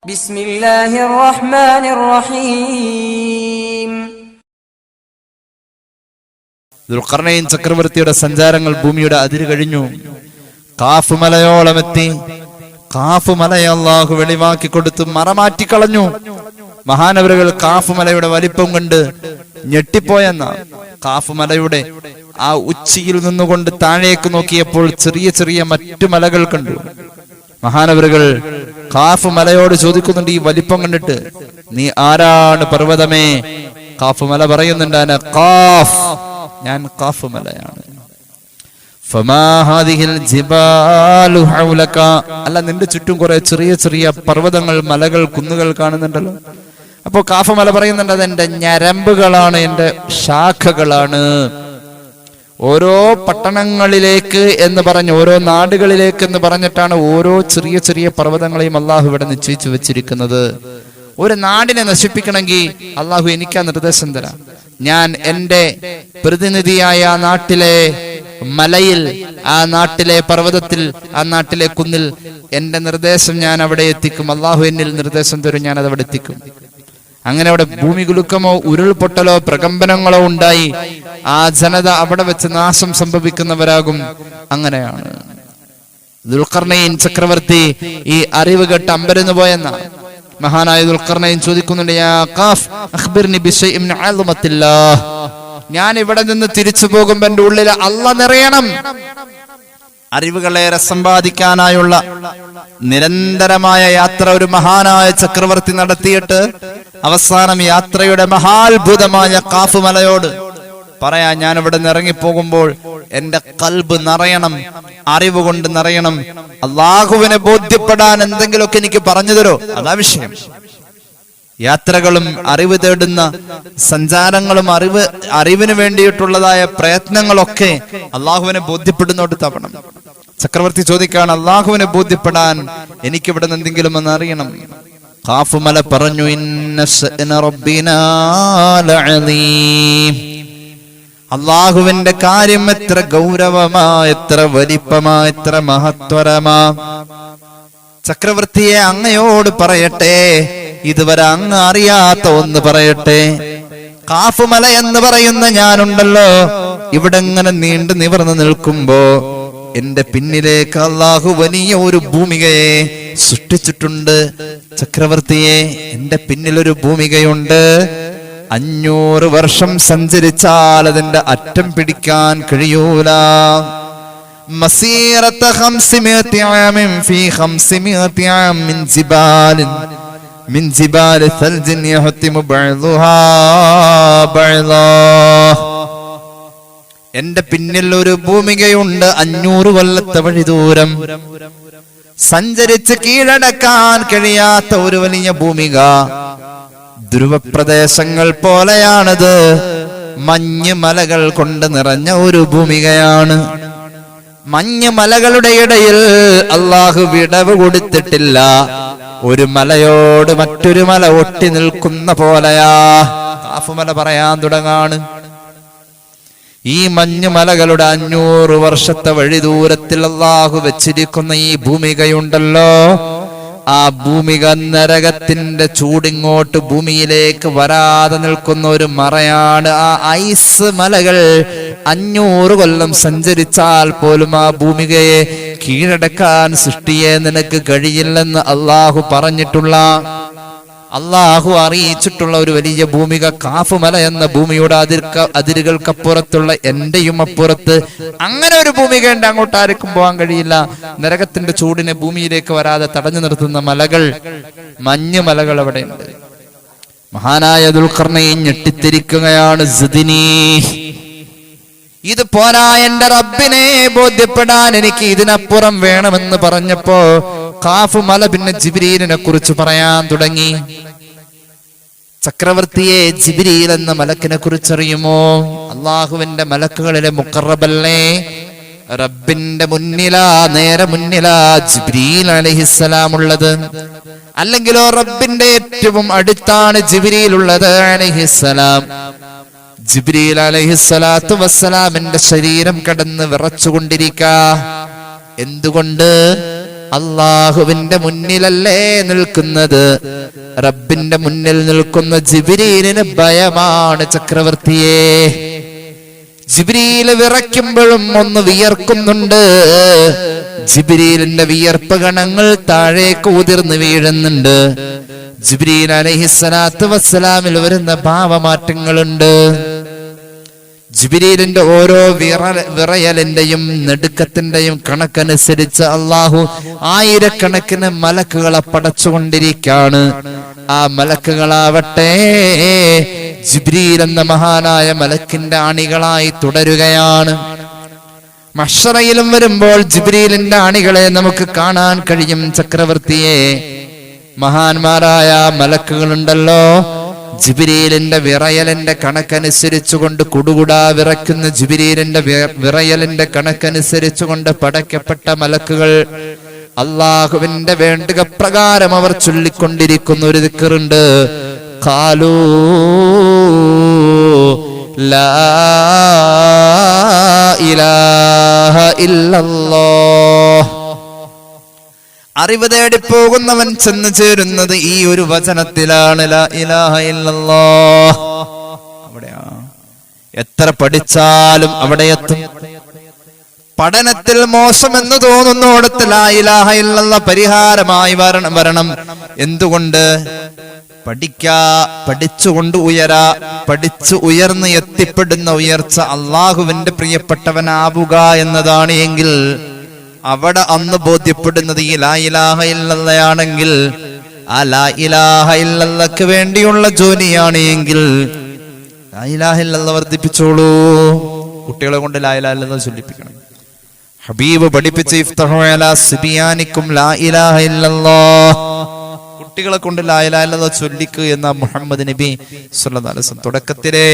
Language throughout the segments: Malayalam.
ബിസ്മില്ലാഹിർ റഹ്മാനിർ റഹീം. ദുൽഖർനൈൻ ചക്രവർത്തിയുടെ സഞ്ചാരങ്ങൾ ഭൂമിയുടെ അതിര് കഴിഞ്ഞു. കാഫ് മലയോളം എത്തി. കാഫ് മലയെ അല്ലാഹു വെളിവാക്കി കൊടുത്ത് മറമാറ്റിക്കളഞ്ഞു. മഹാനവറുകൾ കാഫ് മലയുടെ വലിപ്പം കണ്ട് ഞെട്ടിപ്പോയെന്ന. കാഫ് മലയുടെ ആ ഉച്ചിയിൽ നിന്നുകൊണ്ട് താഴേക്ക് നോക്കിയപ്പോൾ ചെറിയ ചെറിയ മറ്റു മലകൾ കണ്ടു. മഹാനവറുകൾ കാഫ് മലയോട് ചോദിക്കുന്നുണ്ട്, ഈ വലിപ്പം കണ്ടിട്ട് നീ ആരാണ് പർവ്വതമേ? കാഫ് മല പറയുന്നുണ്ട്, ഞാൻ കാഫ് മലയാണ്. അല്ല, നിന്റെ ചുറ്റും കുറെ ചെറിയ ചെറിയ പർവ്വതങ്ങൾ, മലകൾ, കുന്നുകൾ കാണുന്നുണ്ടല്ലോ. അപ്പോ കാഫ് മല പറയുന്നുണ്ട്, അതെന്റെ ഞരമ്പുകളാണ്, എന്റെ ശാഖകളാണ്. ഓരോ പട്ടണങ്ങളിലേക്ക് എന്ന് പറഞ്ഞ്, ഓരോ നാടുകളിലേക്ക് എന്ന് പറഞ്ഞിട്ടാണ് ഓരോ ചെറിയ ചെറിയ പർവ്വതങ്ങളെയും അള്ളാഹു ഇവിടെ നിശ്ചയിച്ചു വെച്ചിരിക്കുന്നത്. ഒരു നാടിനെ നശിപ്പിക്കണമെങ്കിൽ അള്ളാഹു എനിക്ക് ആ നിർദ്ദേശം തരാം. ഞാൻ എന്റെ പ്രതിനിധിയായ ആ നാട്ടിലെ മലയിൽ, ആ നാട്ടിലെ പർവ്വതത്തിൽ, ആ നാട്ടിലെ കുന്നിൽ എന്റെ നിർദ്ദേശം ഞാൻ അവിടെ എത്തിക്കും. അള്ളാഹു എന്നിൽ നിർദ്ദേശം തരും, ഞാൻ അത് അവിടെ എത്തിക്കും. അങ്ങനെ അവിടെ ഭൂമി കുലുക്കമോ ഉരുൾപൊട്ടലോ പ്രകമ്പനങ്ങളോ ഉണ്ടായി ആ ജനത അവിടെ വെച്ച് നാശം സംഭവിക്കുന്നവരാകും. അങ്ങനെയാണ് ദുൽഖർനൈൻ ചക്രവർത്തി ഈ അറിവ് കേട്ട് അമ്പരന്ന് പോയെന്ന. മഹാനായ ദുൽഖർനൈൻ ചോദിക്കുന്നുണ്ട്, യാ ഖാഫ് അഖ്ബിർനി ബിശൈഇൻ മിൻ അൽമത്തില്ലാഹ്. ഞാൻ ഇവിടെ നിന്ന് തിരിച്ചു പോകുമ്പോൾ എന്റെ ഉള്ളിൽ അല്ലാഹ് നിറയണം. അറിവുകളേറെ സമ്പാദിക്കാനായുള്ള നിരന്തരമായ യാത്ര ഒരു മഹാനായ ചക്രവർത്തി നടത്തിയിട്ട് അവസാനം യാത്രയുടെ മഹാത്ഭുതമായ കാഫ് മലയോട് പറയാ, ഞാൻ ഇവിടെ നിന്ന് ഇറങ്ങിപ്പോകുമ്പോൾ എന്റെ ഖൽബ് നിറയണം, അറിവ് കൊണ്ട് നിറയണം. അള്ളാഹുവിനെ ബോധ്യപ്പെടാൻ എന്തെങ്കിലുമൊക്കെ എനിക്ക് പറഞ്ഞു തരോ? അതാ വിഷയം. യാത്രകളും അറിവ് തേടുന്ന സഞ്ചാരങ്ങളും അറിവിന് വേണ്ടിയിട്ടുള്ളതായ പ്രയത്നങ്ങളൊക്കെ അള്ളാഹുവിനെ ബോധ്യപ്പെടുന്നോട്ട് തവണം. ചക്രവർത്തി ചോദിക്കാണ്, അള്ളാഹുവിനെ ബോധ്യപ്പെടാൻ എനിക്കിവിടെ നിന്ന് എന്തെങ്കിലും ഒന്ന് അറിയണം. ഖാഫ് മല പറഞ്ഞു, ഇന്ന ശഅന റബ്ബിനാ ലഅദീം. അള്ളാഹുവിന്റെ കാര്യം എത്ര ഗൗരവമാ, എത്ര വലിപ്പമാ, എത്ര മഹത്വരമാ. ചക്രവർത്തിയെ അങ്ങയോട് പറയട്ടെ, ഇതുവരെ അങ്ങ് അറിയാത്ത ഒന്ന് പറയട്ടെ. കാഫ് മല എന്ന് പറയുന്ന ഞാനുണ്ടല്ലോ, ഇവിടെ ഇങ്ങനെ നീണ്ടു നിവർന്നു നിൽക്കുമ്പോ എന്റെ പിന്നിലേക്ക് അള്ളാഹു വലിയ ഒരു ഭൂമികയെ സൃഷ്ടിച്ചിട്ടുണ്ട്. ചക്രവർത്തിയെ, എന്റെ പിന്നിലൊരു ഭൂമികയുണ്ട്. 500 വർഷം സഞ്ചരിച്ചാൽ അതിന്റെ അറ്റം പിടിക്കാൻ കഴിയൂല. മസീറത 500 ആമിൻ ഫീ 500 ആം മിൻ ജിബാൽ സൽജിൻ യഹ്തിമു ബഅ്ദുഹാ ബഅ്ദാ. എന്റെ പിന്നിൽ ഒരു ഭൂമികയുണ്ട്. 500 കൊല്ലത്തെ വഴി ദൂരം സഞ്ചരിച്ച് കീഴടക്കാൻ കഴിയാത്ത ഒരു വലിയ ഭൂമിക. ധ്രുവപ്രദേശങ്ങൾ പോലെയാണത്. മഞ്ഞ് മലകൾ കൊണ്ട് നിറഞ്ഞ ഒരു ഭൂമികയാണ്. മഞ്ഞ് മലകളുടെ ഇടയിൽ അള്ളാഹു വിടവ് കൊടുത്തിട്ടില്ല. ഒരു മലയോട് മറ്റൊരു മല ഒട്ടി നിൽക്കുന്ന പോലെയാ. കാഫ് മല പറയാൻ തുടങ്ങാണ്, ഈ മഞ്ഞു മലകളുടെ 500 വർഷത്തെ വഴി ദൂരത്തിൽ അള്ളാഹു വെച്ചിരിക്കുന്ന ഈ ഭൂമികയുണ്ടല്ലോ, ആ ഭൂമിക നരകത്തിന്റെ ചൂടിങ്ങോട്ട് ഭൂമിയിലേക്ക് വരാതെ നിൽക്കുന്ന ഒരു മറയാണ്. ആ ഐസ് മലകൾ 500 കൊല്ലം സഞ്ചരിച്ചാൽ പോലും ആ ഭൂമികയെ കീഴടക്കാൻ സൃഷ്ടിയെ നിനക്ക് കഴിയില്ലെന്ന് അള്ളാഹു പറഞ്ഞിട്ടുള്ള, അള്ളാഹു അറിയിച്ചിട്ടുള്ള ഒരു വലിയ ഭൂമിക കാഫ് മല എന്ന ഭൂമിയുടെ അതിരുകൾക്കപ്പുറത്തുള്ള എന്റെയും അപ്പുറത്ത് അങ്ങനെ ഒരു ഭൂമികയുണ്ട്. അങ്ങോട്ട് ആർക്കും പോകാൻ കഴിയില്ല. നരകത്തിന്റെ ചൂടിനെ ഭൂമിയിലേക്ക് വരാതെ തടഞ്ഞു നിർത്തുന്ന മലകൾ, മഞ്ഞ് മലകൾ അവിടെയുണ്ട്. മഹാനായ ദുൽഖർനൈൻ ഞെട്ടിത്തിരിക്കുകയാണ്. ഇത് പോരാ, എന്റെ റബ്ബിനെ ബോധ്യപ്പെടാൻ എനിക്ക് ഇതിനപ്പുറം വേണമെന്ന് പറഞ്ഞപ്പോ കാഫ് മല പിന്നെ ജിബ്രീലിനെ കുറിച്ച് പറയാൻ തുടങ്ങി. ചക്രവർത്തിയെ, ജിബ്രീൽ എന്ന മലക്കിനെ കുറിച്ച് അറിയുമോ? അള്ളാഹുവിന്റെ മലക്കുകളിലെ മുഖറബല്ലേ. റബ്ബിന്റെ മുന്നിലാ, നേരെ മുന്നിലാ ജിബ്രീൽ അലൈഹിസ്സലാം ഉള്ളത്. അല്ലെങ്കിലോ റബ്ബിന്റെ ഏറ്റവും അടുത്താണ് ജിബ്രീൽ ഉള്ളത് അലൈഹിസ്സലാം. ജിബ്രീൽ അലൈഹിസ്സലാത്തു വസ്സലാമിന്റെ ശരീരം കടന്ന് വിറച്ചുകൊണ്ടിരിക്ക. എന്തുകൊണ്ട്? അള്ളാഹുവിന്റെ മുന്നിലല്ലേ നിൽക്കുന്നത്. റബ്ബിന്റെ മുന്നിൽ നിൽക്കുന്ന ജിബ്രീലിന് ഭയമാണ് ചക്രവർത്തിയെ. ജിബ്രീൽ വിറയ്ക്കുമ്പോഴും ഒന്ന് വിയർക്കുന്നുണ്ട്. ജിബ്രീലിന്റെ വിയർപ്പ് കണങ്ങൾ താഴേക്ക് ഉതിർന്നു വീഴുന്നുണ്ട്. ജിബ്രീൽ അലൈഹിസ്സലാത്തു വസ്സലാമിൽ വരുന്ന ഭാവമാറ്റങ്ങളുണ്ട്. ജിബ്രീലിന്റെ ഓരോ വിറയലിന്റെയും നെടുക്കത്തിന്റെയും കണക്കനുസരിച്ച് അള്ളാഹു ആയിരക്കണക്കിന് മലക്കുകളെ പടച്ചുകൊണ്ടിരിക്കുകയാണ്. ആ മലക്കുകളാവട്ടെ ജിബ്രീൽ എന്ന മഹാനായ മലക്കിന്റെ അണികളായി തുടരുകയാണ്. മഹ്ശറയിലും വരുമ്പോൾ ജിബ്രീലിന്റെ അണികളെ നമുക്ക് കാണാൻ കഴിയും. ചക്രവർത്തിയെ, മഹാന്മാരായ മലക്കുകളുണ്ടല്ലോ, ജിബ്രീലിന്റെ വിറയലിന്റെ കണക്കനുസരിച്ചുകൊണ്ട് കുടുകുടാ വിറയ്ക്കുന്ന ജിബ്രീലിന്റെ വിറയലിന്റെ കണക്കനുസരിച്ചുകൊണ്ട് പടയ്ക്കപ്പെട്ട മലക്കുകൾ അള്ളാഹുവിന്റെ വേണ്ടുക പ്രകാരം അവർ ചൊല്ലിക്കൊണ്ടിരിക്കുന്ന ഒരു ദിക്റുണ്ട്. ഖാലൂ ലാ ഇലാഹ ഇല്ലല്ലാഹ്. അറിവ് തേടി പോകുന്നവൻ ചെന്ന് ചേരുന്നത് ഈ ഒരു വചനത്തിലാണ്, ലാ ഇലാഹ ഇല്ലല്ലാഹ്. അവിടെയാ എത്ര പഠിച്ചാലും അവിടെ എത്തും. പഠനത്തിൽ മോശമെന്ന് തോന്നുന്നോടത്ത് ലാ ഇലാഹ ഇല്ലല്ലാഹ് പരിഹാരമായി വരണം. എന്തുകൊണ്ട്? പഠിച്ചുകൊണ്ട് പഠിച്ചു ഉയർന്ന് എത്തിപ്പെടുന്ന ഉയർച്ച അള്ളാഹുവിന്റെ പ്രിയപ്പെട്ടവനാവുക എന്നതാണ്. എങ്കിൽ അവിടെ അന്ന് ബോധ്യപ്പെടുന്നത് ഈ ലാ ഇലാഹ ഇല്ലല്ലാഹയാണെങ്കിൽ, ആ ലാ ഇലാഹ ഇല്ലല്ലാഹ്ക്ക് വേണ്ടിയുള്ള ജോലിയാണ് എങ്കിൽ ലാ ഇലാഹ ഇല്ലല്ലാഹ് വർദ്ധിപ്പിച്ചോളൂ. കുട്ടികളെ കൊണ്ട് ലാ ഇലാഹ ഇല്ലല്ലാഹ് ചൊല്ലിപ്പിക്കണം. ഹബീബ് പഠിപ്പിച്ച് ഇഫ്തഹു അലാ സിബിയാനിക്കും ലാ ഇലാഹ ഇല്ലല്ലാഹ്. കുട്ടികളെ കൊണ്ട് ലാ ഇലാഹ ഇല്ലല്ലാഹ് ചൊല്ലിക്കുക എന്ന മുഹമ്മദ് നബി സ്വല്ലല്ലാഹു അലൈഹി വസല്ലം തുടക്കത്തിലെ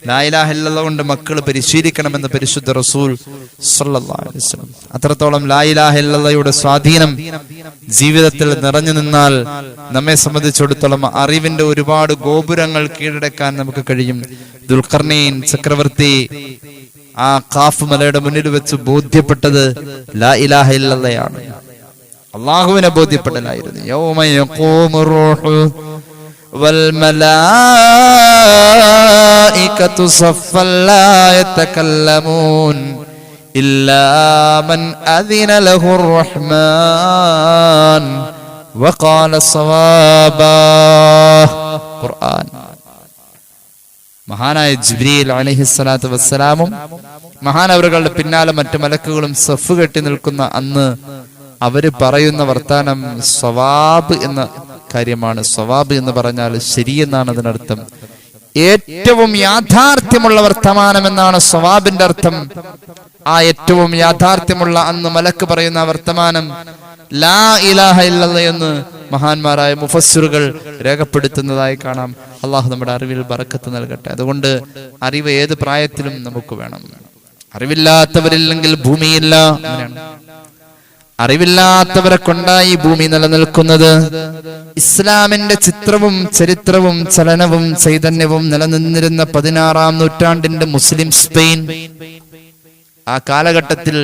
ലാ ഇലാഹ ഇല്ലല്ലാഹ് കൊണ്ട് മക്കൾ പരിശീലിക്കണമെന്ന് പരിശുദ്ധ റസൂൽ സ്വല്ലല്ലാഹു അലൈഹി വസല്ലം. അത്രത്തോളം ലാ ഇലാഹ ഇല്ലല്ലാഹയുടെ സ്വാധീനം ജീവിതത്തിൽ നിറഞ്ഞു നിന്നാൽ നമ്മെ സംബന്ധിച്ചിടത്തോളം അറിവിന്റെ ഒരുപാട് ഗോപുരങ്ങൾ കീഴടക്കാൻ നമുക്ക് കഴിയും. ദുൽഖർനൈൻ ചക്രവർത്തി ആ ഖാഫ് മലയുടെ മുന്നിൽ വെച്ച് ബോധ്യപ്പെട്ടത് ലാ ഇലാഹ ഇല്ലല്ലാഹയാണ്. അല്ലാഹുവിനെ ബോധ്യപ്പെടലായിരുന്നു. യൗമ യഖൂമുർ റൂഹു വൽ മലായികതു സഫ്ഫൻ ലാ യതകല്ലമൂൻ ഇല്ലാ മൻ അദിന ലഹുർ റഹ്മാൻ വഖാല സവാബാ. ഖുർആൻ. മഹാനായ ജിബ്രീൽ അലൈഹിസ്സലാത്തു വസ്സലാമും മഹാനവറുകളുടെ പിന്നാലെ മറ്റു മലക്കുകളും സഫ് കെട്ടി നിൽക്കുന്ന അന്ന് അവര് പറയുന്ന വർത്താനം സവാബ് എന്ന കാര്യമാണ്. സവാബ് എന്ന് പറഞ്ഞാൽ ശരിയെന്നാണ് അതിനർത്ഥം. ഏറ്റവും യാഥാർത്ഥ്യമുള്ള വർത്തമാനം എന്നാണ് സവാബിന്റെ അർത്ഥം. ആ ഏറ്റവും യാഥാർത്ഥ്യമുള്ള അന്ന് മലക്ക് പറയുന്ന വർത്തമാനം ലാ ഇലാഹ ഇല്ലല്ലാഹ് എന്ന് മഹാന്മാരായ മുഫസ്സിറുകൾ രേഖപ്പെടുത്തുന്നതായി കാണാം. അള്ളാഹു നമ്മുടെ അറിവിൽ ബറക്കത്ത് നൽകട്ടെ. അതുകൊണ്ട് അറിവ് ഏത് പ്രായത്തിലും നമുക്ക് വേണം. അറിവില്ലാത്തവരില്ലെങ്കിൽ ഭൂമിയില്ല. അങ്ങനെയാണ്. അറിവില്ലാത്തവരെ കൊണ്ടായി ഭൂമി നിലനിൽക്കുന്നത്. ഇസ്ലാമിന്റെ ചിത്രവും ചരിത്രവും ചലനവും ചൈതന്യവും നിലനിന്നിരുന്ന 16-ാം നൂറ്റാണ്ടിന്റെ മുസ്ലിം സ്പെയിൻ, ആ കാലഘട്ടത്തിൽ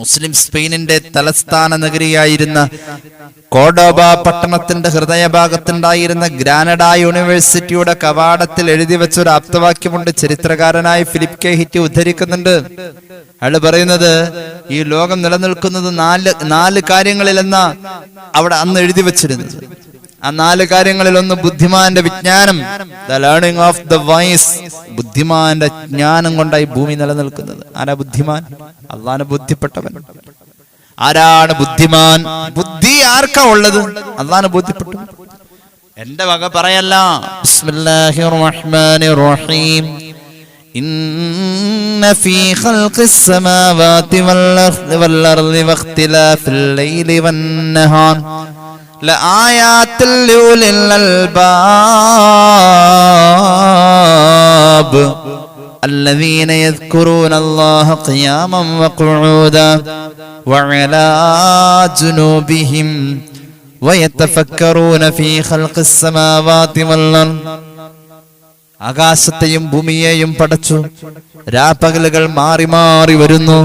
മുസ്ലിം സ്പെയിനിന്റെ തലസ്ഥാന നഗരിയായിരുന്ന കോർഡോബ പട്ടണത്തിന്റെ ഹൃദയഭാഗത്തുണ്ടായിരുന്ന ഗ്രാനഡ യൂണിവേഴ്സിറ്റിയുടെ കവാടത്തിൽ എഴുതി വെച്ച ഒരു ആപ്തവാക്യമുണ്ട്. ചരിത്രകാരനായ ഫിലിപ്പ് കെ ഹിറ്റി ഉദ്ധരിക്കുന്നുണ്ട്. അയാൾ പറയുന്നത് ഈ ലോകം നിലനിൽക്കുന്നത് നാല് കാര്യങ്ങളിലെന്ന അവിടെ അന്ന് എഴുതി വെച്ചിരുന്നത്. ആ 4 കാര്യങ്ങളിൽ ഒന്ന് ബുദ്ധിമാന്റെ വിജ്ഞാനം, the learning of the wise. ബുദ്ധിമാന്റെ ജ്ഞാനം കൊണ്ടായി ഭൂമി നിലനിൽക്കുന്നത്. ആരാ ബുദ്ധിമാൻ? അള്ളാഹുവിനെ ബോധ്യപ്പെട്ടവൻ. ആരാണ് ബുദ്ധിമാൻ? ബുദ്ധി ആർക്കാ ഉള്ളത്? അള്ളാഹുവിനെ ബോധ്യപ്പെട്ടു. എന്റെ വക പറയല്ല. ബിസ്മില്ലാഹിർ റഹ്മാനിർ റഹീം. ഇന്ന ഫീ ഖൽഖിസ് സമാവാതി വൽ അർളി വഖ്തിലാഫിൽ ലൈലി വൻ നഹാർ لآيات لأولي الألباب الذين يذكرون الله قياما وقعودا وعلى جنوبهم ويتفكرون في خلق السماوات والأرض. ആകാശത്തെയും ഭൂമിയെയും പടച്ചു. രാപ്പകലുകൾ മാറി മാറി വരുന്നു.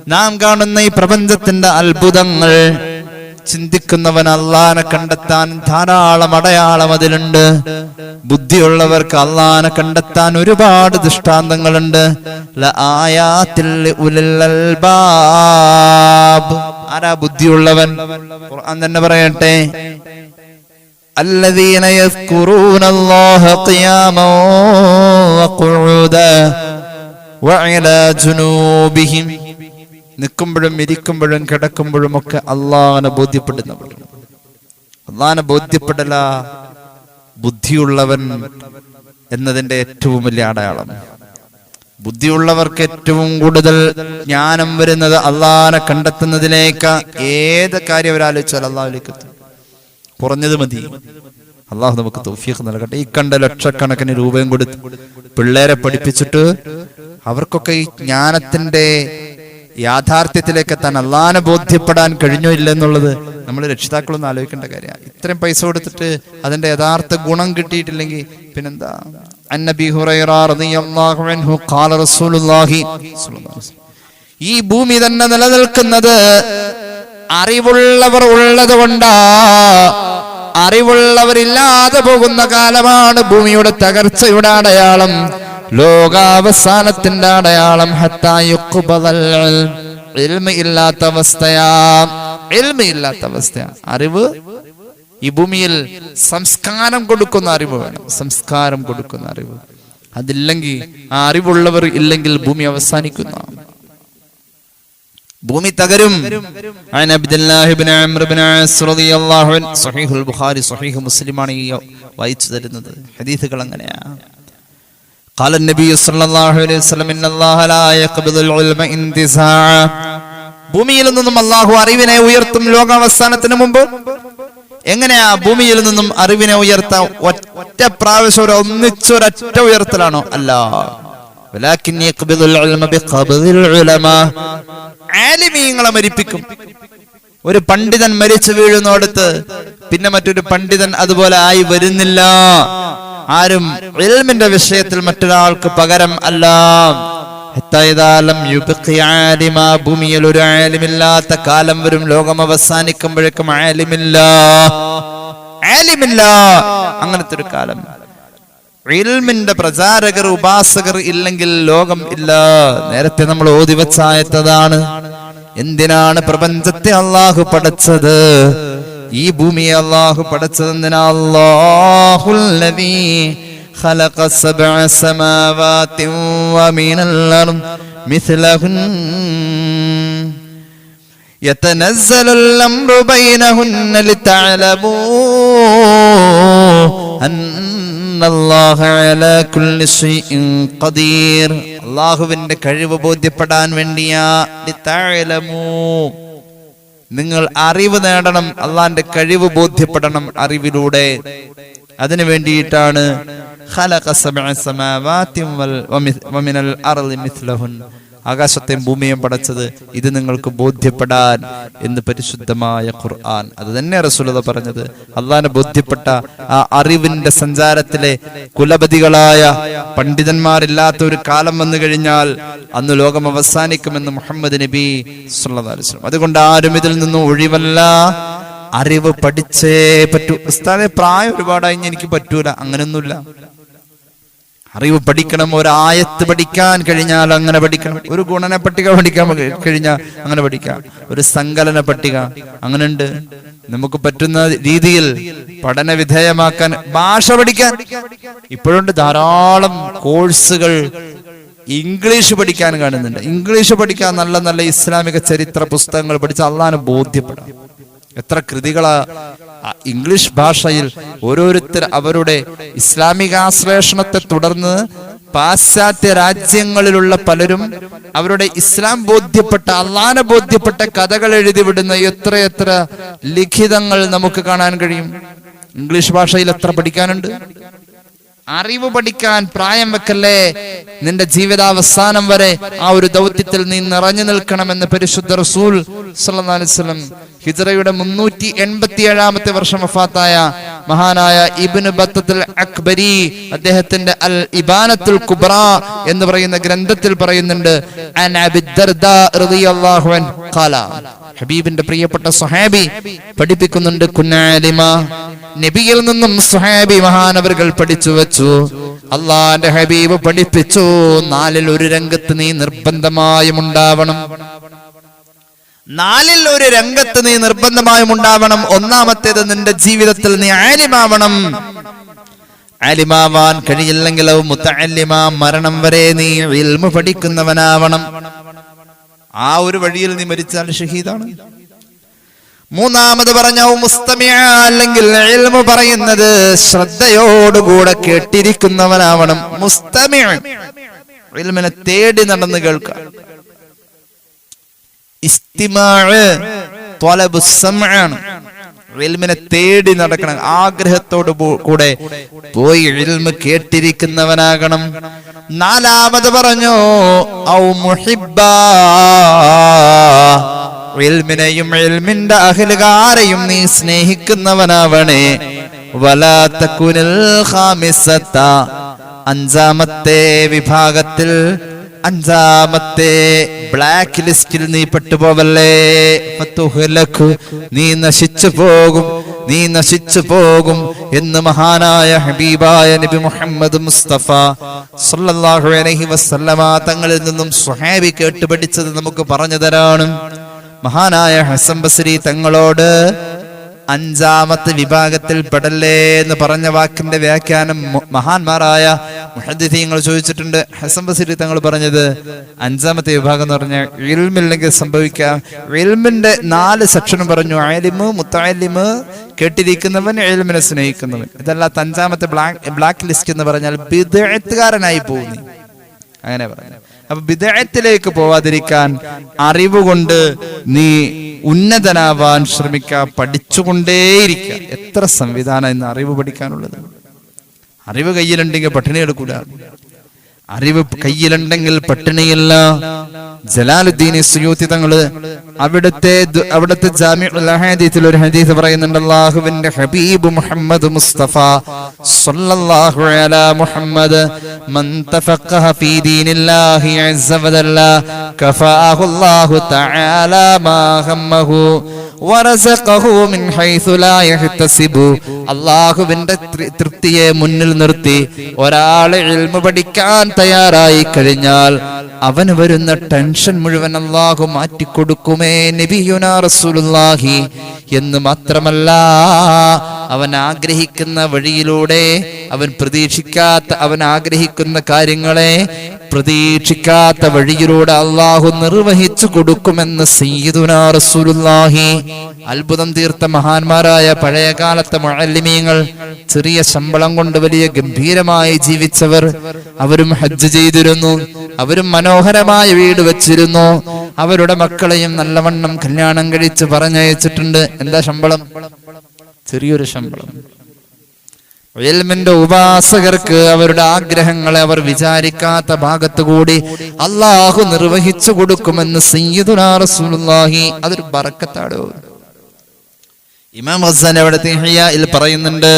നാം കാണുന്ന ഈ പ്രപഞ്ചത്തിന്റെ അത്ഭുതങ്ങൾ ചിന്തിക്കുന്നവൻ അള്ളാനെ കണ്ടെത്താൻ ധാരാളം അടയാളം അതിലുണ്ട്. ബുദ്ധിയുള്ളവർക്ക് അള്ളാനെ കണ്ടെത്താൻ ഒരുപാട് ദൃഷ്ടാന്തങ്ങളുണ്ട്. ആരാ ബുദ്ധിയുള്ളവൻ? ഖുർആൻ തന്നെ പറയട്ടെ, الذين يذكرون الله قياما وقعودا وعلى جنوبهم. നിൽക്കുമ്പോഴും ഇരിക്കുമ്പോഴും കിടക്കുമ്പോഴും ഒക്കെ അള്ളാഹനെ ബോധ്യപ്പെടുന്നവർ. അള്ളാഹനെ ബോധ്യപ്പെടല ബുദ്ധിയുള്ളവൻ എന്നതിന്റെ ഏറ്റവും വലിയ അടയാളം. ബുദ്ധിയുള്ളവർക്ക് ഏറ്റവും കൂടുതൽ ജ്ഞാനം വരുന്നത് അള്ളാഹനെ കണ്ടെത്തുന്നതിലേക്ക്. ഏത് കാര്യം അവരാലോചിച്ചാൽ അള്ളാഹുലേക്ക് എത്തും. കുറഞ്ഞത് മതി. അള്ളാഹു നമുക്ക് തൗഫീഖ് നൽകട്ടെ. ഈ കണ്ട ലക്ഷക്കണക്കിന് രൂപയും കൊടുത്ത് പിള്ളേരെ പഠിപ്പിച്ചിട്ട് അവർക്കൊക്കെ ഈ ജ്ഞാനത്തിന്റെ യാഥാർത്ഥ്യത്തിലേക്ക് എത്താൻ അള്ളാഹനെ ബോധ്യപ്പെടാൻ കഴിഞ്ഞോ ഇല്ല എന്നുള്ളത് നമ്മൾ രക്ഷിതാക്കളൊന്നും ആലോചിക്കേണ്ട കാര്യമാണ്. ഇത്രയും പൈസ കൊടുത്തിട്ട് അതിന്റെ യഥാർത്ഥ ഗുണം കിട്ടിയിട്ടില്ലെങ്കിൽ പിന്നെന്താ? അന്നബി ഹുറൈറ റളിയല്ലാഹു അൻഹു ഖാല റസൂലുള്ളാഹി സ്വല്ലല്ലാഹു അലൈഹി വസല്ലം, ഈ ഭൂമി തന്നെ നിലനിൽക്കുന്നത് അറിവുള്ളവർ ഉള്ളത് കൊണ്ടാ. അറിവുള്ളവരില്ലാതെ പോകുന്ന കാലമാണ് ഭൂമിയുടെ തകർച്ചയുടെ അടയാളം, ലോകാവസാനത്തിന്റെ അടയാളം. ഹത്താ യുഖ്ബദൽ ഇൽമ ഇല്ലാത്ത അവസ്ഥയാ. ഇൽമ ഇല്ലാത്ത അവസ്ഥയാ. അറിവ് ഈ ഭൂമിയിൽ സംസ്കാരം കൊടുക്കുന്ന അറിവ് വേണം. സംസ്കാരം കൊടുക്കുന്ന അറിവ് അതില്ലെങ്കിൽ, ആ അറിവുള്ളവർ ഇല്ലെങ്കിൽ ഭൂമി അവസാനിക്കുന്ന, ഭൂമി തകരും. അൻ അബ്ദുല്ലാഹി ഇബ്നു അംർ ഇബ്നു ആസ് റളിയല്ലാഹു അൻഹു, സ്വഹീഹുൽ ബുഖാരി സ്വഹീഹ് മുസ്ലിമാണ് ഈ വായിച്ചു തരുന്നത്. ഹദീസുകൾ അങ്ങനെയാ. قال النبي صلى الله عليه وسلم ان الله لا يقبض العلم انتزاعا. ഭൂമിയിൽ നിന്നും അല്ലാഹു അറിവിനെ ഉയർത്തും ലോകാവസാനത്തിന് മുമ്പ്. എങ്ങനെയാ ഭൂമിയിൽ നിന്നും അറിവിനെ ഉയർത്താം? ഒറ്റ പ്രാവശ്യം ഒന്നിച്ചൊരൊറ്റ ഉയർത്തലാണോ? അല്ല. വലാകിൻ യഖ്ബിദുൽ ഇൽമ ബിഖബ്ദിൽ ഉലമാ. ആലിമീങ്ങളെ മരിപ്പിക്കും. ഒരു പണ്ഡിതൻ മരിച്ചു വീഴുന്നോടത്ത് പിന്നെ മറ്റൊരു പണ്ഡിതൻ അതുപോലെ ആയി വരുന്നില്ല. ആരും ഇൽമിന്റെ വിഷയത്തിൽ മറ്റൊരാൾക്ക് പകരം അല്ല. ഭൂമിയിൽ ഒരു ആലിമില്ലാത്ത കാലം വരും. ലോകം അവസാനിക്കുമ്പോഴേക്കും ആലിമില്ല. അങ്ങനത്തെ ഒരു കാലം. ഇൽമിന്റെ പ്രചാരകർ, ഉപാസകർ ഇല്ലെങ്കിൽ ലോകം ഇല്ല. നേരത്തെ നമ്മൾ ഓതി വച്ചായതാണ്. എന്തിനാണ് പ്രപഞ്ചത്തെ അള്ളാഹു പടച്ചത്? ഈ ഭൂമിയെ അള്ളാഹു പടച്ചത് എന്തിനാ? അല്ലാഹുല്ലദീ ഖലഖ സബ്അ സമാവാതി വമിനൽ അർദ് മിസ്ലഹുൻ യതനസ്സലുൽ അംറു ബൈനഹുന്ന ലിതഅലമൂ അന്നല്ലാഹ അലാ കുല്ലി ശൈഇൻ ഖദീർ. അല്ലാഹുവിന്റെ കഴിവ് ബോധ്യപ്പെടാൻ വേണ്ടിയാ. ലിതഅലമൂ, നിങ്ങൾ അറിവ് നേടണം. അള്ളാന്റെ കഴിവ് ബോധ്യപ്പെടണം അറിവിലൂടെ. അതിനു വേണ്ടിയിട്ടാണ് ഖലഖ സബ്അ സമാവാതി വമിനൽ അർളി മിസ്ലഹുൻ, ആകാശത്തെയും ഭൂമിയെയും പടച്ചത്. ഇത് നിങ്ങൾക്ക് ബോധ്യപ്പെടാൻ എന്ന് പരിശുദ്ധമായ ഖുർആൻ. അത് തന്നെ റസൂലുള്ളാഹി പറഞ്ഞത്. അള്ളാനെ ബോധ്യപ്പെട്ട ആ അറിവിന്റെ സഞ്ചാരത്തിലെ കുലപതികളായ പണ്ഡിതന്മാരില്ലാത്ത ഒരു കാലം വന്നു കഴിഞ്ഞാൽ അന്ന് ലോകം അവസാനിക്കുമെന്ന് മുഹമ്മദ് നബി സ്വല്ലല്ലാഹു അലൈഹി വസല്ലം. അതുകൊണ്ട് ആരും ഇതിൽ നിന്നും ഒഴിവല്ല. അറിവ് പഠിച്ചേ പറ്റൂ. ഉസ്താദേ, പ്രായം ഒരുപാടായി എനിക്ക് പറ്റൂല, അങ്ങനെയൊന്നുമില്ല. അറിവ് പഠിക്കണം. ഒരു ആയത്ത് പഠിക്കാൻ കഴിഞ്ഞാൽ അങ്ങനെ പഠിക്കണം. ഒരു ഗുണന പട്ടിക പഠിക്കാൻ കഴിഞ്ഞാൽ അങ്ങനെ പഠിക്കാം. ഒരു സങ്കലന പട്ടിക അങ്ങനെയുണ്ട്. നമുക്ക് പറ്റുന്ന രീതിയിൽ പഠന വിധേയമാക്കാൻ. ഭാഷ പഠിക്കാൻ ഇപ്പോഴുണ്ട് ധാരാളം കോഴ്സുകൾ. ഇംഗ്ലീഷ് പഠിക്കാൻ കാണുന്നുണ്ട്. ഇംഗ്ലീഷ് പഠിക്കാൻ നല്ല നല്ല ഇസ്ലാമിക ചരിത്ര പുസ്തകങ്ങൾ പഠിച്ച് അള്ളാഹനെ ബോധ്യപ്പെടാം. എത്ര കൃതികളാ ഇംഗ്ലീഷ് ഭാഷയിൽ. ഓരോരുത്തർ അവരുടെ ഇസ്ലാമിക ആശ്ലേഷണത്തെ തുടർന്ന് പാശ്ചാത്യ രാജ്യങ്ങളിലുള്ള പലരും അവരുടെ ഇസ്ലാം ബോധ്യപ്പെട്ട, അള്ളാഹനെ ബോധ്യപ്പെട്ട കഥകൾ എഴുതിവിടുന്ന എത്രയെത്ര ലിഖിതങ്ങൾ നമുക്ക് കാണാൻ കഴിയും. ഇംഗ്ലീഷ് ഭാഷയിൽ എത്ര പഠിക്കാനുണ്ട്. അറിവ് പഠിക്കാൻ പ്രായം വെക്കല്ലേ. നിന്റെ ജീവിതാവസാനം വരെ ആ ഒരു ദൗത്യത്തിൽ നീ നിറഞ്ഞു നിൽക്കണമെന്ന് പരിശുദ്ധ റസൂൽ സല്ലല്ലാഹു അലൈഹി വസല്ലം. ഹിജ്റയുടെ 387 വർഷം വഫാത്തായ മഹാനായ ഇബ്നു ബത്തത്തുൽ അക്ബരി അദ്ദേഹത്തിന്റെ അൽ ഇബാനത്തുൽ കുബ്ര എന്ന് പറയുന്ന ഗ്രന്ഥത്തിൽ പറയുന്നുണ്ട്, അൻ അബി ദർദാ റളിയല്ലാഹു അൻഹു ഖാല, ഹബീബിന്റെ പ്രിയപ്പെട്ട സ്വഹാബി പഠിപ്പിക്കുന്നുണ്ട്, കുന്നാലിമ, നബിയിൽ നിന്നും സ്വഹാബി മഹാനവറുകൾ പഠിച്ചു വെച്ചു, അള്ളാന്റെ ഹബീബ് പഠിപ്പിച്ചു, 4-ൽ 1 രംഗത്ത് നീ നിർബന്ധമായും ഉണ്ടാവണം. 4-ൽ 1 രംഗത്ത് നീ നിർബന്ധമായും ഉണ്ടാവണം. ഒന്നാമത്തേത്, നിന്റെ ജീവിതത്തിൽ നീ ആലിമാവണം. ആലിമാവാൻ കഴിയില്ലെങ്കിൽ മുത്തഅല്ലിമ, മരണം വരെ നീ ഇൽമു പഠിക്കുന്നവനാവണം. ആ ഒരു വഴിയിൽ നീ മരിച്ചാൽ ഷഹീദാണ്. മൂന്നാമത് പറഞ്ഞ മുസ്തമിഅ, അല്ലെങ്കിൽ ഇൽമു പറയുന്നത് ശ്രദ്ധയോടുകൂടെ കേട്ടിരിക്കുന്നവനാവണം. മുസ്തമിഅ, ഇൽമിനെ തേടി നടന്ന് കേൾക്കുക. ഇസ്തിമാഅ് ത്വലബു സമഅണ്, ഇൽമിനെ തേടി നടക്കണം, ആഗ്രഹത്തോട് കൂടെ പോയി ഇൽമു കേട്ടിരിക്കുന്നവനാകണം. നാലാമത് പറഞ്ഞു ഔ മുഹിബ്ബാ, ഇൽമിനെയും ഇൽമിന്റെ അഹ്ലുകാരെയും നീ സ്നേഹിക്കുന്നവനാവണേ. വലാ തകുനിൽ ഖാമിസത, അഞ്ചാമത്തെ വിഭാഗത്തിൽ, അഞ്ചാമത്തെ ബ്ലാക്ക് ലിസ്റ്റിൽ നീ പെട്ടുപോവല്ലേ. നീ നശിച്ചു പോകും, നീ നശിച്ചു പോകും എന്ന് മഹാനായ ഹബീബായ നബി മുഹമ്മദ് മുസ്തഫ സല്ലല്ലാഹു അലൈഹി വസല്ലമ തങ്ങളിൽ നിന്നും സ്വഹാബി കേട്ട് പഠിച്ചത് നമുക്ക് പറഞ്ഞു തരാണ്. മഹാനായ ഹസൻ ബസ്രി തങ്ങളോട് അഞ്ചാമത്തെ വിഭാഗത്തിൽ പെടല്ലേ എന്ന് പറഞ്ഞ വാക്കിന്റെ വ്യാഖ്യാനം മഹാന്മാരായ മുഹദ്ദിഥീങ്ങൾ ചോദിച്ചിട്ടുണ്ട്. ഹസൻ ബസ്രി തങ്ങൾ പറഞ്ഞത് അഞ്ചാമത്തെ വിഭാഗം എന്ന് പറഞ്ഞാൽ ഇൽമില്ലെങ്കിൽ സംഭവിക്കാം. ഇൽമിന്റെ 4 സെക്ഷനും പറഞ്ഞു, ആലിമ്, മുത്തഅല്ലിമ്, കേട്ടിരിക്കുന്നവൻ, ഇൽമിനെ സ്നേഹിക്കുന്നവൻ. ഇതല്ലാത്ത അഞ്ചാമത്തെ ബ്ലാക്ക് ലിസ്റ്റ് എന്ന് പറഞ്ഞാൽ ബിദ്അത്ത്കാരനായി പോകുന്നു, അങ്ങനെ പറഞ്ഞു. അപ്പൊ ബിദ്അത്തിലേക്ക് പോവാതിരിക്കാൻ അറിവ് കൊണ്ട് നീ ഉന്നതനാവാൻ ശ്രമിക്കുക, പഠിച്ചുകൊണ്ടേയിരിക്കുക. എത്ര സംവിധാനം ഇന്ന് അറിവ് പഠിക്കാനുള്ളത്. അറിവ് കയ്യിലുണ്ടെങ്കിൽ പട്ടിണി എടുക്കൂല, അറിവ് കയ്യിലുണ്ടെങ്കിൽ പട്ടിണിയില്ല. ജലാലുദ്ദീൻ സുയൂത്തി തങ്ങള് അവിടുത്തെ ജാമിഉൽ ഹദീസിൽ ഒരു ഹദീസ് പറയുന്നുണ്ട്, അല്ലാഹുവിന്റെ ഹബീബ് മുഹമ്മദ് മുസ്തഫ സല്ലല്ലാഹു അലാ മുഹമ്മദ് മൻ തഫഖഹ ഫീ ദീനില്ലാഹി അസ്സ വജല്ല കഫാഹു അല്ലാഹു തആല മാ ഹമ്മഹു വറസഖഹു മിൻ ഹൈസു ലാ യഹ്തസിബു. അല്ലാഹുവിന്റെ തൃപ്തിയെ മുന്നിൽ നിർത്തി ഒരാൾ ഇൽമു പഠിക്കാൻ തയ്യാറായി കഴിഞ്ഞാൽ അവന് വരുന്ന ടെൻഷൻ മുഴുവൻ അല്ലാഹു മാറ്റിക്കൊടുക്കുമേ നബിയുനാ റസൂലുള്ളാഹി. എന്ന് മാത്രമല്ല, അവൻ ആഗ്രഹിക്കുന്ന വഴിയിലൂടെ, അവൻ ആഗ്രഹിക്കുന്ന കാര്യങ്ങളെ പ്രതീക്ഷിക്കാത്ത വഴിയിലൂടെ അല്ലാഹു നിർവഹിച്ചു കൊടുക്കുമെന്ന് സയ്യിദുനാ റസൂലുള്ളാഹി. അത്ഭുതം തീർത്ത മഹാന്മാരായ പഴയകാലത്തെ മുഅല്ലിമീങ്ങൾ, ചെറിയ ശമ്പളം കൊണ്ട് വലിയ ഗംഭീരമായി ജീവിച്ചവർ, അവരും ഹജ്ജ് ചെയ്തിരുന്നു, അവരും മനോഹരമായ വീട് വെച്ചിരുന്നു, അവരുടെ മക്കളെയും നല്ലവണ്ണം കല്യാണം കഴിച്ച് പറഞ്ഞയച്ചിട്ടുണ്ട്. എന്താ ശമ്പളം? ചെറിയൊരു ശമ്പളം. ഇൽമിന്റെ ഉപാസകർക്ക് അവരുടെ ആഗ്രഹങ്ങളെ അവർ വിചാരിക്കാത്ത ഭാഗത്തുകൂടി അല്ലാഹു നിർവഹിച്ചു കൊടുക്കുമെന്ന് സയ്യിദുനാ റസൂലുള്ളാഹി. അതൊരു ബറക്കത്താടോ. ഇമാം ഗസ്സാലി അവിടുത്തെ ഇഹ്യായിൽ പറയുന്നുണ്ട്,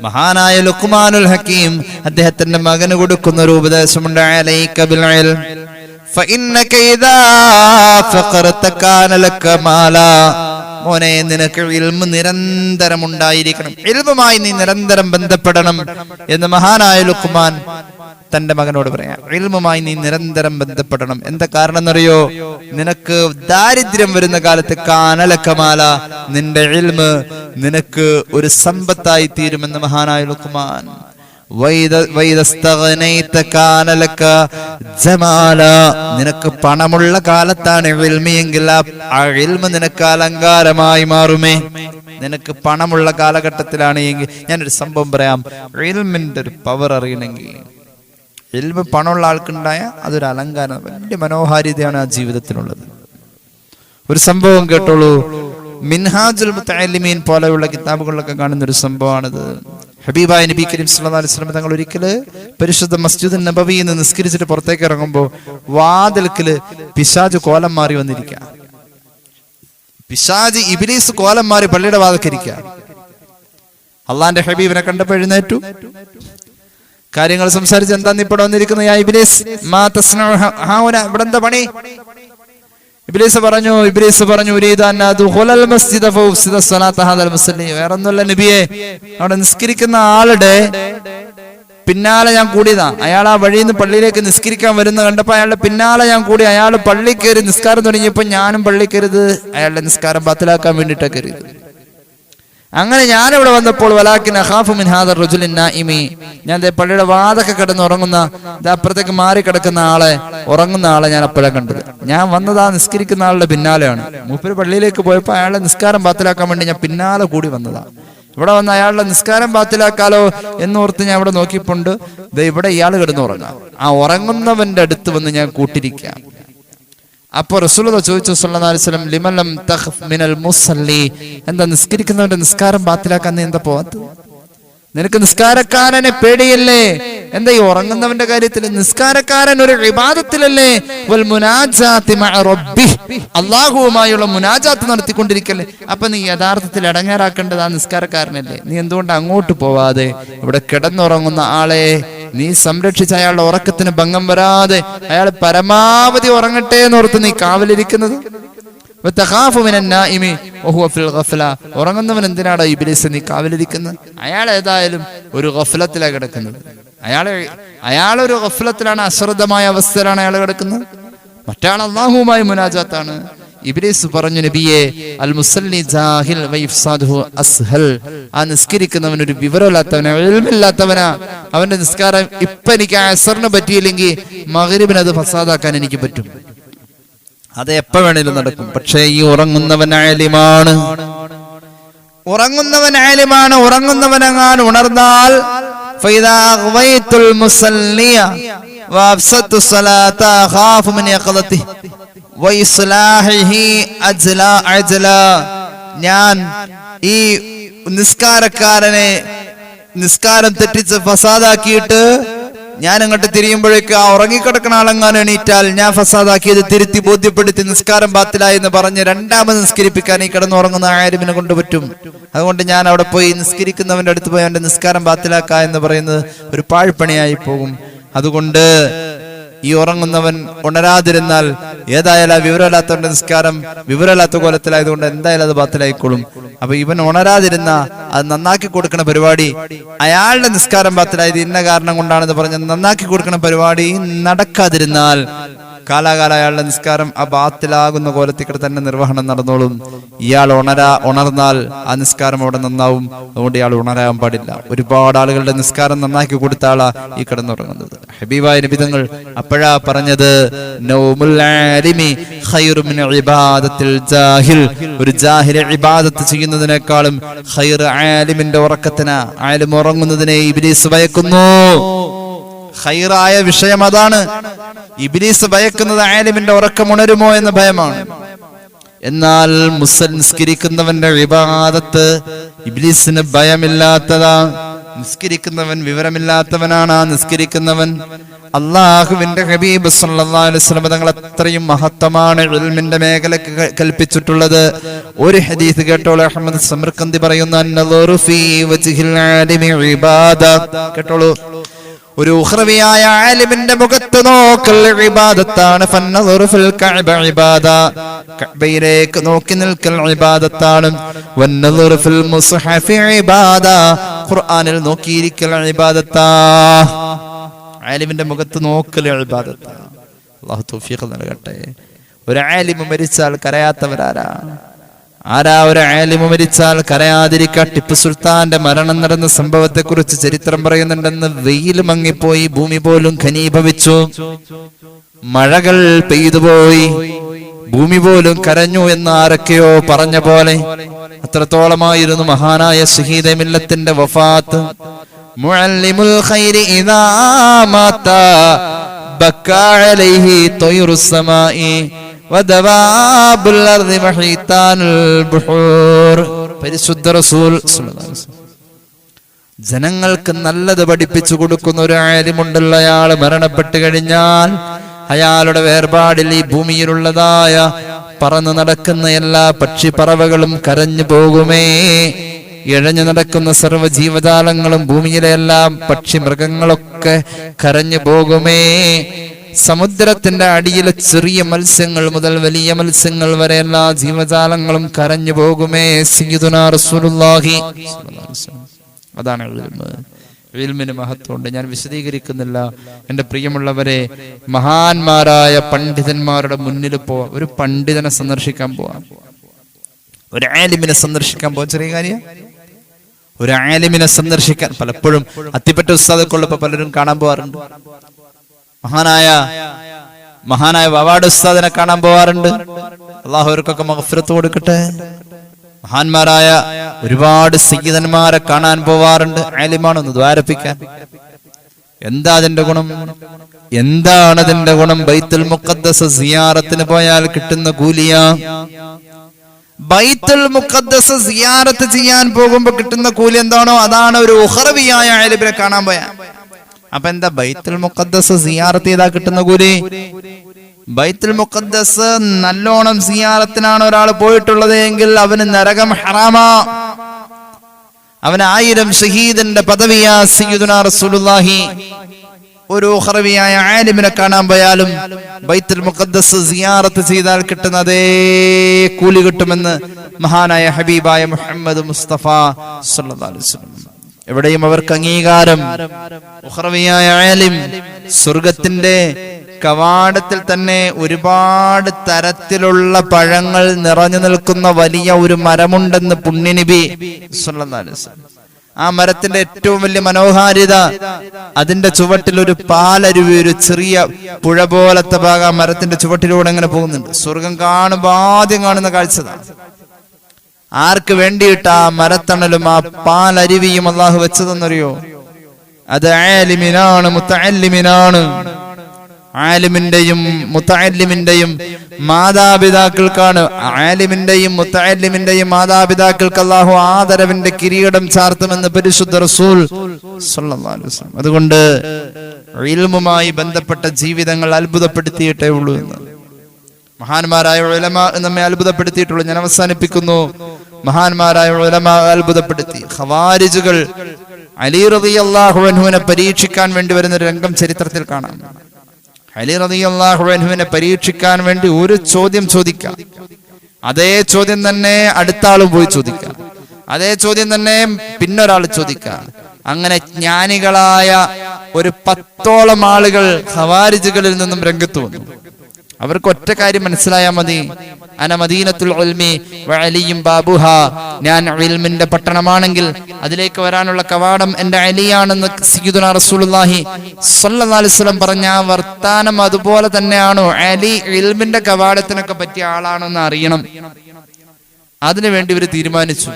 മഹാനായ ലുഖ്മാനുൽ ഹക്കീം അദ്ദേഹത്തിന്റെ മകന് കൊടുക്കുന്ന ഒരു ഉപദേശമുണ്ട്, അലൈക ബിൽ ഇൽം ഫഇന്നക ഇദാ ഫഖറത കാന ലക മാലാ. മോനെ, നിനക്ക് ഇൽമു നിരന്തരം ഉണ്ടായിരിക്കണം, ഇൽമുമായി നീ നിരന്തരം ബന്ധപ്പെടണം എന്ന് മഹാനായ ലുഖ്മാൻ തന്റെ മകനോട് പറയാം. ഇൽമുമായി നീ നിരന്തരം ബന്ധപ്പെടണം. എന്താ കാരണം എന്നറിയോ? നിനക്ക് ദാരിദ്ര്യം വരുന്ന കാലത്ത് കാനലക്കമാല, നിന്റെ ഇൽമ് നിനക്ക് ഒരു സമ്പത്തായി തീരുമെന്ന് മഹാനായ ലുഖ്മാൻ. നിനക്ക് പണമുള്ള കാലത്താണ് ഇൽമിയെങ്കിൽ ആ ഇൽമ് നിനക്ക് അലങ്കാരമായി മാറുമേ. നിനക്ക് പണമുള്ള കാലഘട്ടത്തിലാണ് എങ്കിൽ, ഞാനൊരു സംഭവം പറയാം. ഇൽമിന്റെ ഒരു പവർ അറിയണമെങ്കിൽ, ഇൽമ് പണമുള്ള ആൾക്കുണ്ടായ അതൊരു അലങ്കാരം, വലിയ മനോഹാരിതയാണ് ആ ജീവിതത്തിനുള്ളത്. ഒരു സംഭവം കേട്ടോളൂ. മിൻഹാജുൽ മുത്തഅല്ലിമീൻ പോലെയുള്ള കിതാബുകളിലൊക്കെ കാണുന്ന ഒരു സംഭവമാണിത്. ഹബീബായ നബി കരീം സല്ലല്ലാഹു അലൈഹി വസല്ലം തങ്ങൾ ഒരിക്കല് പരിശുദ്ധ മസ്ജിദുൻ നബവിയിൽ നിന്ന് നിസ്കരിച്ചിട്ട് പുറത്തേക്ക് ഇറങ്ങുമ്പോൾ വാതിൽക്കല് പിശാച് കോലം മാറി വന്നിരിക്കുക. പിശാച് ഇബ്ലീസ് കോലം മാറി പള്ളിയുടെ വാതിൽക്കരിക്കുക. അള്ളാന്റെ ഹബീബിനെ കണ്ടപ്പോൾ എഴുന്നേറ്റു, കാര്യങ്ങൾ സംസാരിച്ച് എന്താ ഇവിടെ വന്നിരിക്കുന്നത്? യാ ഇബ്ലീസ് മാ തസ്നഉ ഹൗന, ഇവിടെ എന്താ പണി? ഇബ്ലീസ് പറഞ്ഞു വേറൊന്നുമല്ല നബിയെ, അവിടെ നിസ്കരിക്കുന്ന ആളുടെ പിന്നാലെ ഞാൻ കൂടിയതാ. അയാൾ ആ വഴിയിൽ നിന്ന് പള്ളിയിലേക്ക് നിസ്കരിക്കാൻ വരുന്ന കണ്ടപ്പോ അയാളുടെ പിന്നാലെ ഞാൻ കൂടി. അയാൾ പള്ളി കയറി നിസ്കാരം തുടങ്ങിയപ്പോ ഞാനും പള്ളി കയറിയത് അയാളുടെ നിസ്കാരം ബാത്തിലാക്കാൻ വേണ്ടിയിട്ടാണ് കയറിയത്. അങ്ങനെ ഞാനിവിടെ വന്നപ്പോൾ വലാകിൻ അഖാഫു മിൻ ഹാദർ റജുലിൻ നാഇമി, ഞാൻ പള്ളിയുടെ വാതൊക്കെ കിടന്ന് ഉറങ്ങുന്ന അപ്പുറത്തേക്ക് മാറി കിടക്കുന്ന ആളെ, ഉറങ്ങുന്ന ആളെ ഞാൻ അപ്പോഴാണ് കണ്ടത്. ഞാൻ വന്നത് ആ നിസ്കരിക്കുന്ന ആളുടെ പിന്നാലെയാണ്. മൂപ്പര് പള്ളിയിലേക്ക് പോയപ്പോൾ അയാളുടെ നിസ്കാരം ബാത്തിലാക്കാൻ വേണ്ടി ഞാൻ പിന്നാലെ കൂടി വന്നതാണ്. ഇവിടെ വന്ന് അയാളുടെ നിസ്കാരം ബാത്തിലാക്കാലോ എന്നോർത്ത് ഞാൻ ഇവിടെ നോക്കിയപ്പോണ്ട് ഇവിടെ ഇയാൾ കിടന്ന് ഉറങ്ങാം. ആ ഉറങ്ങുന്നവന്റെ അടുത്ത് വന്ന് ഞാൻ കൂട്ടിരിക്കാം. അപ്പോൾ റസൂലുള്ളാഹി ചോദിച്ചു സല്ലല്ലാഹു അലൈഹി വസല്ലം ലിമൻ ലം തഖഫ് മിനൽ മുസല്ലി, എന്താ നിസ്കരിക്കുന്നവന്റെ നിസ്കാരം ബാത്തിലാക്കാൻ നീ എന്താ പോവാത്തത്? നിനക്ക് നിസ്കാരക്കാരനെ പേടിയല്ലേ? എന്താ ഈ ഉറങ്ങുന്നവന്റെ കാര്യത്തിൽ? നിസ്കാരക്കാരൻ ഒരു ഇബാദത്തിലല്ലേ? വൽ മുനാജാത്തി മഅ റബ്ബി, അല്ലാഹുവുമായുള്ള മുനാജാത്ത് നടത്തിക്കൊണ്ടിരിക്കല്ലേ? അപ്പൊ നീ യഥാർത്ഥത്തിൽ അടങ്ങാറാക്കേണ്ടത് ആ നിസ്കാരക്കാരനല്ലേ? നീ എന്തുകൊണ്ട് അങ്ങോട്ട് പോവാതെ ഇവിടെ കിടന്നുറങ്ങുന്ന ആളെ നീ സംരക്ഷിച്ച് അയാളുടെ ഉറക്കത്തിന് ഭംഗം വരാതെ അയാൾ പരമാവധി ഉറങ്ങട്ടെ എന്നോർത്ത് നീ കാവലിരിക്കുന്നത്? ഉറങ്ങുന്നവൻ എന്തിനാടാ ഇബ്ലീസ് നീ കാവലിരിക്കുന്നത്? അയാൾ ഏതായാലും ഒരു ഗഫലത്തിലാണ് കിടക്കുന്നത്. അയാളൊരു ഗഫലത്തിലാണ്, അശ്രദ്ധമായ അവസ്ഥയിലാണ് അയാൾ കിടക്കുന്നത്. മറ്റാൾ അല്ലാഹുവുമായി മുനാജാത്താണ്. ഇബ്ലീസ് പറഞ്ഞു നബിയെ, അൽ മുസല്ലി ജാഹിൽ വഇഫ്സാദുഹു അസ്ഹൽ, ആ നിസ്കരിക്കുന്നവൻ ഒരു വിവരമില്ലാത്തവനാ, ഇൽമില്ലാത്തവനാ. അവന്റെ നിസ്കാരം ഇപ്പൊ എനിക്ക് അസറിന് പറ്റിയില്ലെങ്കിൽ മഗ്രിബിന് അത് ഫസാദാക്കാൻ എനിക്ക് പറ്റും. അത് എപ്പോ വേണേലും നടക്കും. പക്ഷേ ഈ ഉറങ്ങുന്നവൻ ആലിമാണ്. ഉറങ്ങുന്നവനെങ്ങാൻ ഉണർന്നാൽ ഫൈദാ അഗ്വൈതുൽ മുസല്ലിയ വഅഫ്സതു സ്വലാത ഖാഫു മിൻ യഖദതി വഇസ്ലാഹിഹി അജ്ല, ഞാൻ ഈ നിസ്കാരക്കാരനെ നിസ്കാരം തെറ്റിച്ച് ഫസാദാക്കിയിട്ട് ഞാൻ അങ്ങോട്ട് തിരിയുമ്പോഴേക്ക് ആ ഉറങ്ങിക്കിടക്കണ ആളെങ്ങാനും എണീറ്റാൽ ഞാൻ ഫസാദാക്കിയത് തിരുത്തി ബോധ്യപ്പെടുത്തി നിസ്കാരം ബാത്തിലായി എന്ന് പറഞ്ഞ് രണ്ടാമത് നിസ്കരിപ്പിക്കാൻ ഈ കിടന്നുറങ്ങുന്ന ആലിമിനെ കൊണ്ട് പറ്റും. അതുകൊണ്ട് ഞാൻ അവിടെ പോയി നിസ്കരിക്കുന്നവന്റെ അടുത്ത് പോയി അവന്റെ നിസ്കാരം ബാത്തിലാക്ക എന്ന് പറയുന്നത് ഒരു പാഴ്പണിയായി പോകും. അതുകൊണ്ട് ഈ ഉറങ്ങുന്നവൻ ഉണരാതിരുന്നാൽ ഏതായാലും ആ വിവരമില്ലാത്തവന്റെ നിസ്കാരം വിവരമില്ലാത്ത കോലത്തിലായതുകൊണ്ട് എന്തായാലും അത് ബാത്തിലായിക്കോളും. അപ്പൊ ഇവൻ ഉണരാതിരുന്ന അത് നന്നാക്കി കൊടുക്കണ പരിപാടി, അയാളുടെ നിസ്കാരം ബാത്തിലായത് ഇന്ന കാരണം കൊണ്ടാണെന്ന് പറഞ്ഞ് നന്നാക്കി കൊടുക്കണ പരിപാടി നടക്കാതിരുന്നാൽ കാലാകാലം അയാളുടെ നിസ്കാരം ആ ബാത്തിലാകുന്ന കോലത്തിൽ തന്നെ നിർവഹണം നടന്നോളും. ഇയാൾ ഉണർന്നാൽ ആ നിസ്കാരം അവിടെ നന്നാവും. അതുകൊണ്ട് ഇയാൾ ഉണരാൻ പാടില്ല. ഒരുപാട് ആളുകളുടെ നിസ്കാരം നന്നാക്കി കൊടുത്ത ആളാ ഈ കിടന്നുറങ്ങുന്നത്. ഹബീബായ നബി തങ്ങൾ അപ്പോഴാ പറഞ്ഞത്, നൗമുൽ ആലിമി ഖൈറു മിൻ ഇബാദത്തിൽ ജാഹിൽ, ഒരു ജാഹിൽ ഇബാദത്ത് ചെയ്യുന്നതിനേക്കാളും ഖൈർ ആലിമിന്റെ ഉറക്കത്തിന്. ആലിം ഉറങ്ങുന്നതിനെ ഇബ്ലീസ് ഭയക്കുന്നു. ഖൈറായ വിഷയം അതാണ്. ഇബ്ലീസ് ഭയക്കുന്നത് ആലിമിന്റെ ഉറക്കം ഉണരുമോ എന്ന ഭയമാണ്. എന്നാൽ നിസ്കരിക്കുന്നവന്റെ ഇബാദത്ത് ഇബ്ലീസിന് ഭയമില്ലാത്തതാ. നിസ്കരിക്കുന്നവൻ വിവരമില്ലാത്തവനാണ്. ആ നിസ്കരിക്കുന്നവൻ അള്ളാഹുവിന്റെ ഹബീബ് സല്ലല്ലാഹു അലൈഹി വസല്ലം തങ്ങൾ അത്രയും മഹത്വമാണ് ഇൽമിന്റെ മേഖലക്ക് കൽപ്പിച്ചിട്ടുള്ളത്. ഒരു ഹദീസ് കേട്ടോളൂ. അഹ്മദ് സമർഖന്ദി പറയുന്ന അന്നദറു ഫീ വജ്ഹിൽ ആലിമി ഇബാദ. കേട്ടോളൂ, ഒരു ഉഖ്റവിയായ ആലിമിന്റെ മുഖത്ത് നോക്കൽ ഇബാദത്താണ്. ഫന്നദറു ഫിൽ കഅബ ഇബാദ, കഅബയിലേക്ക് നോക്കി നിൽക്കൽ ഇബാദത്താണ്. വന്നദറു ഫിൽ മുസ്ഹഫി ഇബാദ, ഖുർആനിൽ നോക്കിയിരിക്കൽ ഇബാദത്താ. ആലിമിന്റെ മുഖത്ത് നോക്കൽ ഇബാദത്താ. അല്ലാഹു തൗഫീഖ് നൽകട്ടെ. ഒരു ആലിം മരിച്ചാൽ കരയാത്തവരാരാ? ഒരു ആലിമ് മരിച്ചാൽ കരയാതിരിക്കുക? ടിപ്പു സുൽത്താന്റെ മരണം നടന്ന സംഭവത്തെ കുറിച്ച് ചരിത്രം പറയുന്നുണ്ടെന്ന്. വെയിൽ മങ്ങിപ്പോയി, ഭൂമി പോലും ഘനീഭവിച്ചു, മഴകൾ പെയ്തുപോയി, ഭൂമി പോലും കരഞ്ഞു എന്ന് ആരൊക്കെയോ പറഞ്ഞ പോലെ അത്രത്തോളമായിരുന്നു മഹാനായ ശഹീദെ മില്ലത്തിന്റെ വഫാത്ത്. മുഅല്ലിമുൽ ഖൈരി ഇദാ മാത ബക്കാ അലൈഹി തയ്റുസ് സമാഇ വദവാബുൽ അർദി വഹീതാനുൽ ബുഹൂർ. പരിശുദ്ധ റസൂൽ ജനങ്ങൾക്ക് നല്ലത് പഠിപ്പിച്ചു കൊടുക്കുന്ന ഒരു ആലിമുണ്ടല്ലോ, അയാൾ മരണപ്പെട്ടു കഴിഞ്ഞാൽ അയാളുടെ വേർപാടിൽ ഈ ഭൂമിയിലുള്ളതായ പറന്നു നടക്കുന്ന എല്ലാ പക്ഷിപ്പറവകളും കരഞ്ഞു പോകുമേ. ഇഴഞ്ഞു നടക്കുന്ന സർവ്വജീവജാലങ്ങളും ഭൂമിയിലെ എല്ലാ പക്ഷി മൃഗങ്ങളൊക്കെ കരഞ്ഞു പോകുമേ. സമുദ്രത്തിന്റെ അടിയിലെ ചെറിയ മത്സ്യങ്ങൾ മുതൽ വലിയ മത്സ്യങ്ങൾ വരെ എല്ലാ ജീവജാലങ്ങളും കരഞ്ഞു പോകുമേ. സയ്യിദുനാ റസൂലുള്ളാഹി. അതാണ് ഇൽമിന് മഹത്വമുണ്ട്. ഞാൻ വിശദീകരിക്കുന്നില്ല. എൻ്റെ പ്രിയമുള്ളവരെ, മഹാന്മാരായ പണ്ഡിതന്മാരുടെ മുന്നിൽ പോവാം. ഒരു പണ്ഡിതനെ സന്ദർശിക്കാൻ പോവാം, ഒരു ആലിമിനെ സന്ദർശിക്കാൻ പോവാം. ചെറിയ കാര്യം. ഒരു ആലിമിനെ സന്ദർശിക്കാൻ പലപ്പോഴും അത്തിപ്പറ്റ ഉസ്താദൊക്കെ പലരും കാണാൻ പോവാറുണ്ട്. മഹാനായ വവാട് ഉസ്താദിനെ കാണാൻ പോവാറുണ്ട്. അള്ളാഹു അവർക്കൊക്കെ മഗ്ഫിറത്ത് കൊടുക്കട്ടെ. മഹാന്മാരായ ഒരുപാട് സയ്യിദന്മാരെ കാണാൻ പോവാറുണ്ട്. ആലിമാണെന്ന് ദ്വാരപ്പിക്കാൻ. എന്താ അതിന്റെ ഗുണം? എന്താണ് അതിന്റെ ഗുണം? ബൈത്തുൽ മുഖദ്ദസ് സിയാറത്തിന് പോയാൽ കിട്ടുന്ന കൂലിയാ. ബൈത്തുൽ മുഖദ്ദസ് സിയാറത്ത് ചെയ്യാൻ പോകുമ്പോ കിട്ടുന്ന കൂലി എന്താണോ അതാണ് ഒരു ഉഖറവിയായ ആലിമിനെ കാണാൻ പോയാ. അപ്പൊ എന്താ ബൈത്തുൽ മുഖദ്ദസ് സിയാറത്ത് ചെയ്താൽ കിട്ടുന്ന കൂലി? ബൈത്തുൽ മുഖദ്ദസ് നല്ലോണം സിയാറത്തിനാണ് ഒരാൾ പോയിട്ടുള്ളത് എങ്കിൽ അവന് നരകം ഹറാമാ. അവന് 1000 ഷഹീദിന്റെ പദവിയാ. സയ്യിദുനാ റസൂലുള്ളാഹി ഒരു ഉഖറവിയായ ആലിമിനെ കാണാൻ പോയാലും ബൈത്തുൽ മുഖദ്ദസ് സിയാറത്ത് ചെയ്താൽ കിട്ടുന്ന അതേ കൂലി കിട്ടുമെന്ന് മഹാനായ ഹബീബായ മുഹമ്മദ് മുസ്തഫ സല്ലല്ലാഹു അലൈഹി വസല്ലം. എവിടെയും അവർക്ക് അംഗീകാരം. ഉഖറവിയായ ആലിം സ്വർഗത്തിന്റെ കവാടത്തിൽ തന്നെ ഒരുപാട് തരത്തിലുള്ള പഴങ്ങൾ നിറഞ്ഞു നിൽക്കുന്ന വലിയ ഒരു മരമുണ്ടെന്ന് പുണ്യനബി സല്ലല്ലാഹു അലൈഹി വസല്ലം. ആ മരത്തിന്റെ ഏറ്റവും വലിയ മനോഹാരിത അതിന്റെ ചുവട്ടിൽ ഒരു പാലരുവി, ഒരു ചെറിയ പുഴ പോലത്തെ ഭാഗം മരത്തിന്റെ ചുവട്ടിലൂടെ അങ്ങനെ പോകുന്നുണ്ട്. സ്വർഗം കാണുമ്പോൾ ആദ്യം കാണുന്ന കാഴ്ചതാണ്. ആർക്ക് വേണ്ടിയിട്ട് ആ മരത്തണലും ആ പാലരുവിയും അള്ളാഹു വെച്ചതെന്നറിയോ? അത് ആലിമിനാണ്, മുത്തഅല്ലിമിനാണ്. ആലിമിന്റെയും മുത്തഅല്ലിമിന്റെയും മാതാപിതാക്കൾക്കാണ്. ആലിമിന്റെയും മുത്തഅല്ലിമിന്റെയും മാതാപിതാക്കൾക്ക് അല്ലാഹു ആദരവിന്റെ കിരീടം ചാർത്തുമെന്ന് പരിശുദ്ധ റസൂൽ സല്ലല്ലാഹു അലൈഹി വസല്ലം. അതുകൊണ്ട് ഇൽമുമായി ബന്ധപ്പെട്ട ജീവിതങ്ങൾ അത്ഭുതപ്പെടുത്തിയിട്ടേ ഉള്ളൂ എന്ന് മഹാന്മാരായ ഉലമാ നമ്മെ അത്ഭുതപ്പെടുത്തിയിട്ടുള്ളൂ. ഞാൻ അവസാനിപ്പിക്കുന്നു. മഹാന്മാരായ ഉലമാ അത്ഭുതപ്പെടുത്തി. ഖവാരിജുകൾ അലി റളിയല്ലാഹു അൻഹുവിനെ പരീക്ഷിക്കാൻ വേണ്ടി വരുന്ന രംഗം ചരിത്രത്തിൽ കാണാം. അലി റളിയല്ലാഹു അൻഹുവിനെ പരീക്ഷിക്കാൻ വേണ്ടി ഒരു ചോദ്യം ചോദിക്കാം, അതേ ചോദ്യം തന്നെ അടുത്ത ആളും പോയി ചോദിക്കാം, അതേ ചോദ്യം തന്നെ പിന്നൊരാൾ ചോദിക്കാം. അങ്ങനെ ജ്ഞാനികളായ ഒരു 10ഓളം ആളുകൾ ഖവാരിജുകളിൽ നിന്നും രംഗത്ത് വന്നു. അവർക്ക് ഒറ്റ കാര്യം മനസ്സിലായാൽ മതി. അന മദീനത്തുൽ ഉൽമി വഅലിയും ബാബുഹാ. ഞാൻ ഇൽമിന്റെ പട്ടണമാണെങ്കിൽ അതിലേക്ക് വരാനുള്ള കവാടം എന്റെ അലിയാണെന്ന് സയ്യിദുനാ റസൂലുള്ളാഹി സ്വല്ലല്ലാഹു അലൈഹി വസല്ലം പറഞ്ഞ വർത്താനം അതുപോലെ തന്നെയാണോ? അലി ഇൽമിന്റെ കവാടത്തിനൊക്കെ പറ്റിയ ആളാണെന്ന് അറിയണം. അതിനുവേണ്ടി ഇവർ തീരുമാനിച്ചു.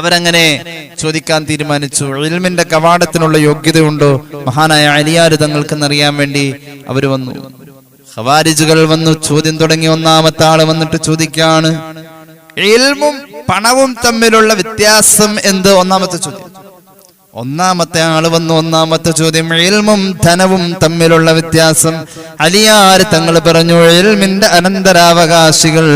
അവരങ്ങനെ ചോദിക്കാൻ തീരുമാനിച്ചു. ഇൽമിന്റെ കവാടത്തിനുള്ള യോഗ്യതയുണ്ടോ മഹാനായ അലിയാർ തങ്ങൾക്കെന്നറിയാൻ വേണ്ടി അവർ വന്നു. ഖവാരിജുകൾ വന്നു, ചോദ്യം തുടങ്ങി. ഒന്നാമത്തെ ആള് വന്നിട്ട് ചോദിക്കാണ്, ഇൽമും പണവും തമ്മിലുള്ള വ്യത്യാസം എന്ത്? ഒന്നാമത്തെ ചോദ്യം. ഒന്നാമത്തെ ആള് വന്നു, ഒന്നാമത്തെ ചോദ്യം, ഇൽമും ധനവും തമ്മിലുള്ള വ്യത്യാസം. അലിയാർ തങ്ങൾ പറഞ്ഞു, ഇൽമിന്റെ അനന്തരാവകാശികൾ,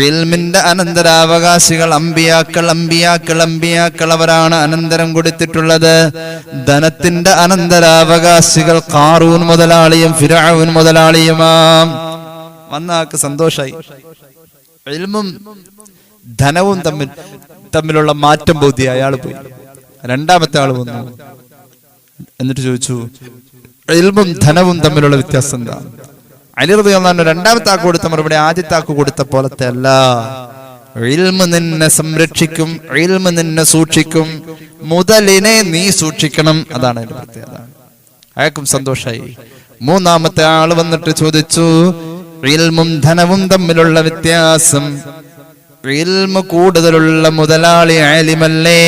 ഇൽമിന്റെ അനന്തരാവകാശികൾ അമ്പിയാക്കൾ, അമ്പിയാക്കൾ, അമ്പിയാക്കൾ അവരാണ് അനന്തരം കൊടുത്തിട്ടുള്ളത്. ധനത്തിന്റെ അനന്തരാവകാശികൾ ഖാറൂൻ മുതലാളിയും ഫിർഔൻ മുതലാളിയുമാം. വന്ന ആൾക്ക് സന്തോഷായി. ഇൽമും ധനവും തമ്മിലുള്ള മാറ്റം ബോധ്യ. അയാൾ പോയി. രണ്ടാമത്തെ ആള് വന്നു, എന്നിട്ട് ചോദിച്ചു, ഇൽമും ധനവും തമ്മിലുള്ള വ്യത്യാസം എന്താ? അലി റളിയല്ലാഹു അൻഹു രണ്ടാമത്തെ ആൾക്ക് കൊടുത്ത മറുപടി ആദ്യത്തെ ആൾക്ക് കൊടുത്ത പോലത്തെ അല്ല. ഇൽമ് നിന്നെ സംരക്ഷിക്കും, ഇൽമ് നിന്നെ സൂക്ഷിക്കും, മുതലിനെ നീ സൂക്ഷിക്കണം. അതാണ് അതിന്റെ പ്രത്യേകത. അയാൾക്കും സന്തോഷായി. മൂന്നാമത്തെ ആള് വന്നിട്ട് ചോദിച്ചു, ഇൽമും ധനവും തമ്മിലുള്ള വ്യത്യാസം. ഇൽമ് കൂടുതലുള്ള മുതലാളി ആലിമല്ലേ?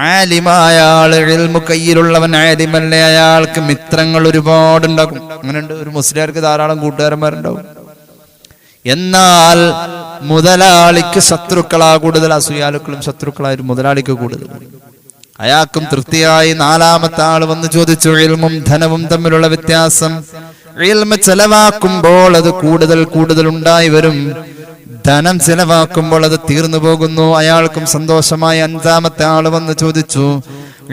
ആലിമായ ആള്, ഇൽമു കയ്യിലുള്ളവൻ ആലിമല്ലേ? അയാൾക്ക് മിത്രങ്ങൾ ഒരുപാടുണ്ടാകും. അങ്ങനെയുണ്ട്. ഒരു മുസ്ലിയാർക്ക് ധാരാളം കൂട്ടുകാരന്മാരുണ്ടാവും. എന്നാൽ മുതലാളിക്ക് ശത്രുക്കളാ കൂടുതൽ. അസൂയാലുക്കളും ശത്രുക്കളായിരുന്നു മുതലാളിക്ക് കൂടുതൽ. അയാൾക്കും തൃപ്തിയായി. നാലാമത്തെ ആള് വന്ന് ചോദിച്ചു, ഇൽമും ധനവും തമ്മിലുള്ള വ്യത്യാസം. ഇൽമ ചെലവാക്കുമ്പോൾ അത് കൂടുതൽ ഉണ്ടായി വരും, ധനം ചെലവാക്കുമ്പോൾ അത് തീർന്നു പോകുന്നു. അയാൾക്കും സന്തോഷമായി. അഞ്ചാമത്തെ ആള് വന്ന് ചോദിച്ചു,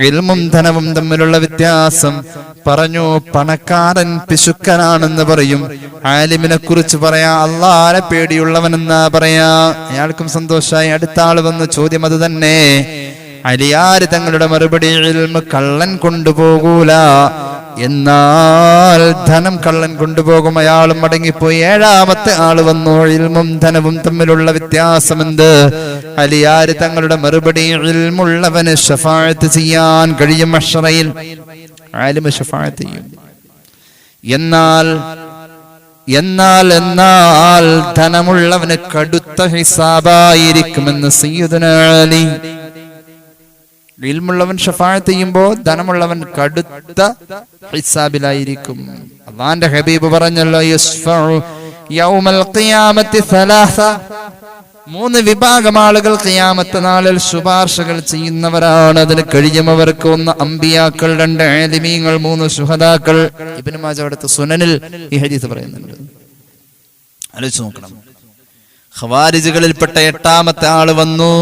ഇൽമും ധനവും തമ്മിലുള്ള വ്യത്യാസം. പറഞ്ഞു, പണക്കാരൻ പിശുക്കനാണെന്ന് പറയും, ആലിമിനെ കുറിച്ച് പറയാ അള്ളാഹനെ പേടിയുള്ളവനെന്നാ പറയാ. അയാൾക്കും സന്തോഷമായി. അടുത്ത ആള് വന്ന് ചോദ്യം അത് തന്നെ. അലിയാര് തങ്ങളുടെ മറുപടി, ഇൽമ കള്ളൻ കൊണ്ടുപോകൂല, എന്നാൽ ധനം കള്ളൻ കൊണ്ടുപോകും. അയാളും മടങ്ങിപ്പോയി. ഏഴാമത്തെ ആള് വന്നു, ഇൽമും ധനവും തമ്മിലുള്ള വ്യത്യാസമെന്ത്? അലിയാര് തങ്ങളുടെ മറുപടി, ഇൽമുള്ളവന് ശഫാഅത്ത് ചെയ്യാൻ കഴിയും മഹ്ശറയിൽ, ആലിമ് ശഫാഅത്ത് ചെയ്യും. എന്നാൽ ധനമുള്ളവന് കടുത്ത ഹിസാബായിരിക്കുമെന്ന് സയ്യിദുനാ അലി. ഇൽമുള്ളവൻ ശഫാഅത്ത് ചെയ്യുമ്പോൾ ധനമുള്ളവൻ കടുത്ത ഹിസാബിലായിരിക്കും. അല്ലാഹുവിന്റെ ഹബീബ് പറഞ്ഞല്ലോ, യസ്ഫഉ യൗമൽ ഖിയാമത്തി സലാസ, 3 വിഭാഗം ആളുകൾ ഖിയാമത്ത് നാളിൽ ശുപാർശകൾ ചെയ്യുന്നവരാണ്. അതിന് കഴിയുമവർക്ക് 1 അംബിയാക്കൾ, 2 ആലിമീങ്ങൾ, 3 ശുഹദാക്കൾ. ഇബ്നു മാജ അവിടുത്തെ സുനനിൽ ഈ ഹദീസ് പറയുന്നുണ്ട്. ആലോചിച്ച് നോക്കണം. ഖവാരിജുകളിൽപ്പെട്ട 8ാമത്തെ ആള് വന്നു.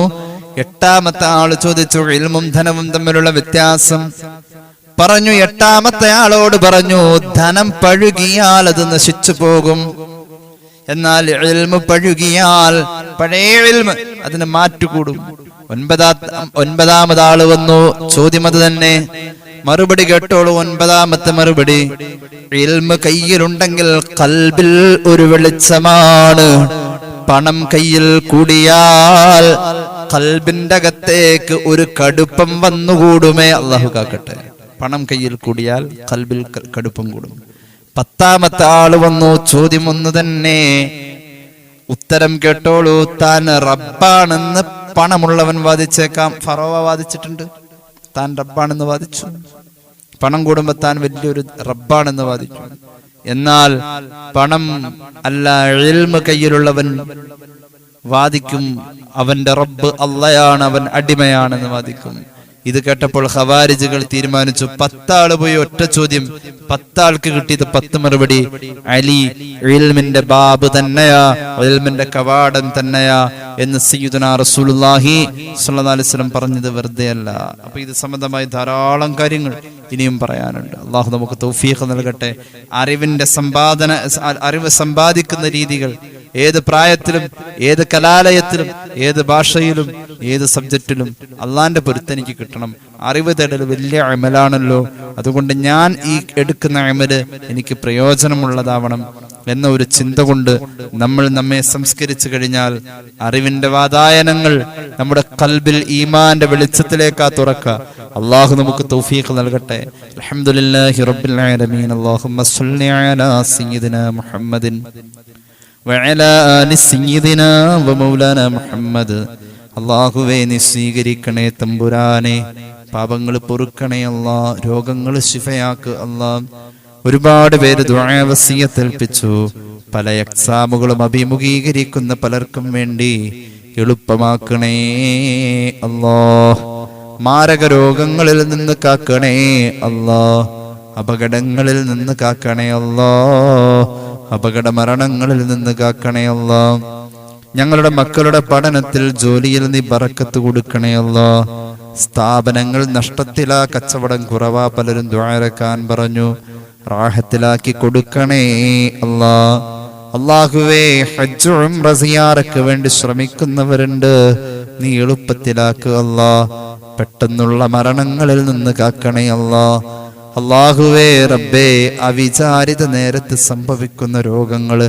8ാമത്തെ ആള് ചോദിച്ചു, ഇൽമും ധനവും തമ്മിലുള്ള വ്യത്യാസം. പറഞ്ഞു, 8ാമത്തെ ആളോട് പറഞ്ഞു, ധനം പഴുകിയാൽ അത് നശിച്ചു പോകും, എന്നാൽ ഇൽമു പഴുകിയാൽ പഴയ ഇൽമ് അതിന് മാറ്റുകൂടും. 9ാമത് ആള് വന്നു. ചോദ്യം അത് തന്നെ. മറുപടി കേട്ടോളൂ. 9ാമത്തെ മറുപടി, ഇൽമു കയ്യിലുണ്ടെങ്കിൽ ഖൽബിൽ ഒരു വെളിച്ചമാണ്. പണം കയ്യിൽ കൂടിയാൽ ഖൽബിന്റെ അകത്തേക്ക് ഒരു കടുപ്പം വന്നുകൂടുമേ. അല്ലാഹു കാക്കട്ടെ. പണം കയ്യിൽ കൂടിയാൽ ഖൽബിൽ കടുപ്പം കൂടും. 10ാമത്തെ ആള് വന്നു. ചോദ്യം ഒന്ന് തന്നെ. ഉത്തരം കേട്ടോളൂ. താൻ റബ്ബാണെന്ന് പണമുള്ളവൻ വാദിച്ചേക്കാം. ഫറോവ വാദിച്ചിട്ടുണ്ട്, താൻ റബ്ബാണെന്ന് വാദിച്ചു. പണം കൂടുമ്പോ താൻ വലിയൊരു റബ്ബാണെന്ന് വാദിച്ചു. എന്നാൽ പണം അല്ല, ഇൽമ് കയ്യിലുള്ളവൻ വാദിക്കും അവന്റെ റബ്ബ് അള്ളയാണ്, അവൻ അടിമയാണെന്ന് വാദിക്കും. ഇത് കേട്ടപ്പോൾ ഖവാരിജുകൾ തീരുമാനിച്ചു, 10 ആള് പോയി ഒറ്റ ചോദ്യം, 10 ആൾക്ക് കിട്ടിയത് 10 മറുപടി. അലി ഇൽമിന്റെ ബാബ് തന്നെയാ, ഇൽമിന്റെ കവാടം തന്നെയാ എന്ന് സയ്യിദുനാ റസൂലുള്ളാഹി സ്വല്ലല്ലാഹു അലൈഹി വസല്ലം പറഞ്ഞത് വെറുതെ അല്ല. അപ്പൊ ഇത് സംബന്ധമായി ധാരാളം കാര്യങ്ങൾ ഇനിയും പറയാനുണ്ട്. അള്ളാഹു നമുക്ക് തൗഫീഖ് നൽകട്ടെ. അറിവ് സമ്പാദിക്കുന്ന രീതികൾ ഏത് പ്രായത്തിലും, ഏത് കലാലയത്തിലും, ഏത് ഭാഷയിലും, ഏത് സബ്ജക്റ്റിലും അള്ളാന്റെ പൊരുത്തനിക്ക് കിട്ടണം. അറിവ് തേടൽ വലിയ അമലാണല്ലോ. അതുകൊണ്ട് ഞാൻ ഈ എടുക്കുന്ന അമല് എനിക്ക് പ്രയോജനമുള്ളതാവണം എന്ന ഒരു ചിന്ത കൊണ്ട് നമ്മൾ നമ്മെ സംസ്കരിച്ചു കഴിഞ്ഞാൽ അറിവിന്റെ വാതായനങ്ങൾ നമ്മുടെ ഖൽബിൽ ഈമാന്റെ വെളിച്ചത്തിലേക്കാ തുറക്കുക. അള്ളാഹു നമുക്ക് തൗഫീഖ് നൽകട്ടെ. അൽഹംദുലില്ലാഹി റബ്ബിൽ ആലമീൻ. അല്ലാഹുമ്മ സ്വല്ലി അലാ സയ്യിദിനാ മുഹമ്മദിൻ വഅലാ ആലി സയ്യിദിനാ വമൗലാനാ മുഹമ്മദ്. അല്ലാഹുവേ, നീ സ്വീകരിക്കണേ തമ്പുരാനെ, പാപങ്ങൾ പൊറുക്കണേ അല്ലാ, രോഗങ്ങൾ ശിഫയാക്ക് അല്ലാ. ഒരുപാട് പേര് ദുആ വസിയത്ത് ഏൽപ്പിച്ചു. പല എക്സാമുകളും അഭിമുഖീകരിക്കുന്ന പലർക്കും വേണ്ടി എളുപ്പമാക്കണേ അല്ലാ. മാരക രോഗങ്ങളിൽ നിന്ന് കാക്കണേ അല്ലാ. അപകടങ്ങളിൽ നിന്ന് കാക്കണേ അല്ലാ. അപകട മരണങ്ങളിൽ നിന്ന് കാക്കണേ അല്ലാ. ഞങ്ങളുടെ മക്കളുടെ പഠനത്തിൽ, ജോലിയിൽ നീ ബറക്കത്ത് കൊടുക്കണേ അല്ലാ. സ്ഥാപനങ്ങൾ നഷ്ടത്തിലാ, കച്ചവടം കുറവാ, പലരും ദുആറക്കാൻ പറഞ്ഞു. റാഹത്തിലാക്കി കൊടുക്കണേ അല്ലാ. അല്ലാഹുവേ, ഹജ്ജ് ഉംറ സിയാറക്ക് വേണ്ടി ശ്രമിക്കുന്നവരുണ്ട്, നീ എളുപ്പത്തിലാക്കുക അല്ലാ. പെട്ടെന്നുള്ള മരണങ്ങളിൽ നിന്ന് കാക്കണേ അല്ലാ. അല്ലാഹുവേ റബ്ബേ, അവിചാരിത നേരത്ത് സംഭവിക്കുന്ന രോഗങ്ങള്,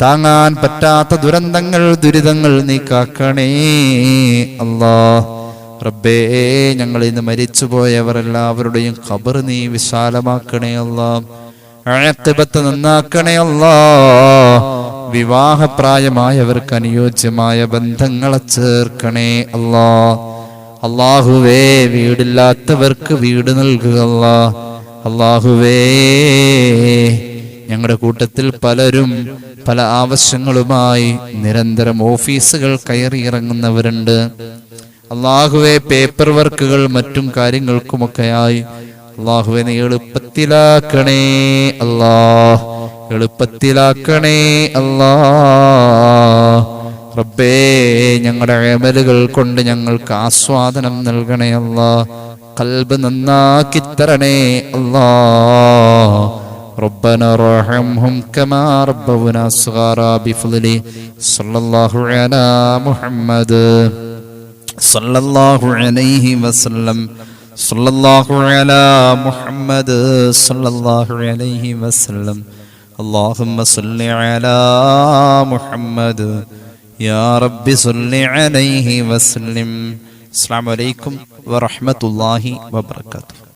താങ്ങാൻ പറ്റാത്ത ദുരന്തങ്ങൾ, ദുരിതങ്ങൾ നീ കാക്കണേ അല്ലാ. റബ്ബേ, ഞങ്ങൾ ഇന്ന് മരിച്ചുപോയവർ എല്ലാവരുടെയും ഖബർ നീ വിശാലമാക്കണേ അല്ലാ. ആഖിബത്ത് നന്നാക്കണേ അല്ലാ. വിവാഹപ്രായമായവർക്ക് അനുയോജ്യമായ ബന്ധങ്ങളെ ചേർക്കണേ അല്ലാ. അല്ലാഹുവേ, വീടില്ലാത്തവർക്ക് വീട് നൽകുക അല്ലാ. അല്ലാഹുവേ, ഞങ്ങളുടെ കൂട്ടത്തിൽ പലരും പല ആവശ്യങ്ങളുമായി നിരന്തരം ഓഫീസുകൾ കയറി ഇറങ്ങുന്നവരുണ്ട്. അള്ളാഹുവെ പേപ്പർ വർക്കുകൾ മറ്റും കാര്യങ്ങൾക്കുമൊക്കെയായി അള്ളാഹുവെ നീ എളുപ്പത്തിലാക്കണേ അല്ലാ, എളുപ്പത്തിലാക്കണേ അല്ലാ. റബ്ബേ ഞങ്ങളുടെ അമലുകൾ കൊണ്ട് ഞങ്ങൾക്ക് ആസ്വാദനം നൽകണേ അല്ലാ, ഖൽബ് നന്നാക്കി തരണേ അല്ലാ. ربنا ارحمهم كما ربونا صغارا بفضل صلى الله على محمد صلى الله عليه وسلم صلى الله على محمد صلى الله عليه وسلم اللهم صل على محمد يا رب صل عليه وسلم. السلام عليكم ورحمة الله وبركاته.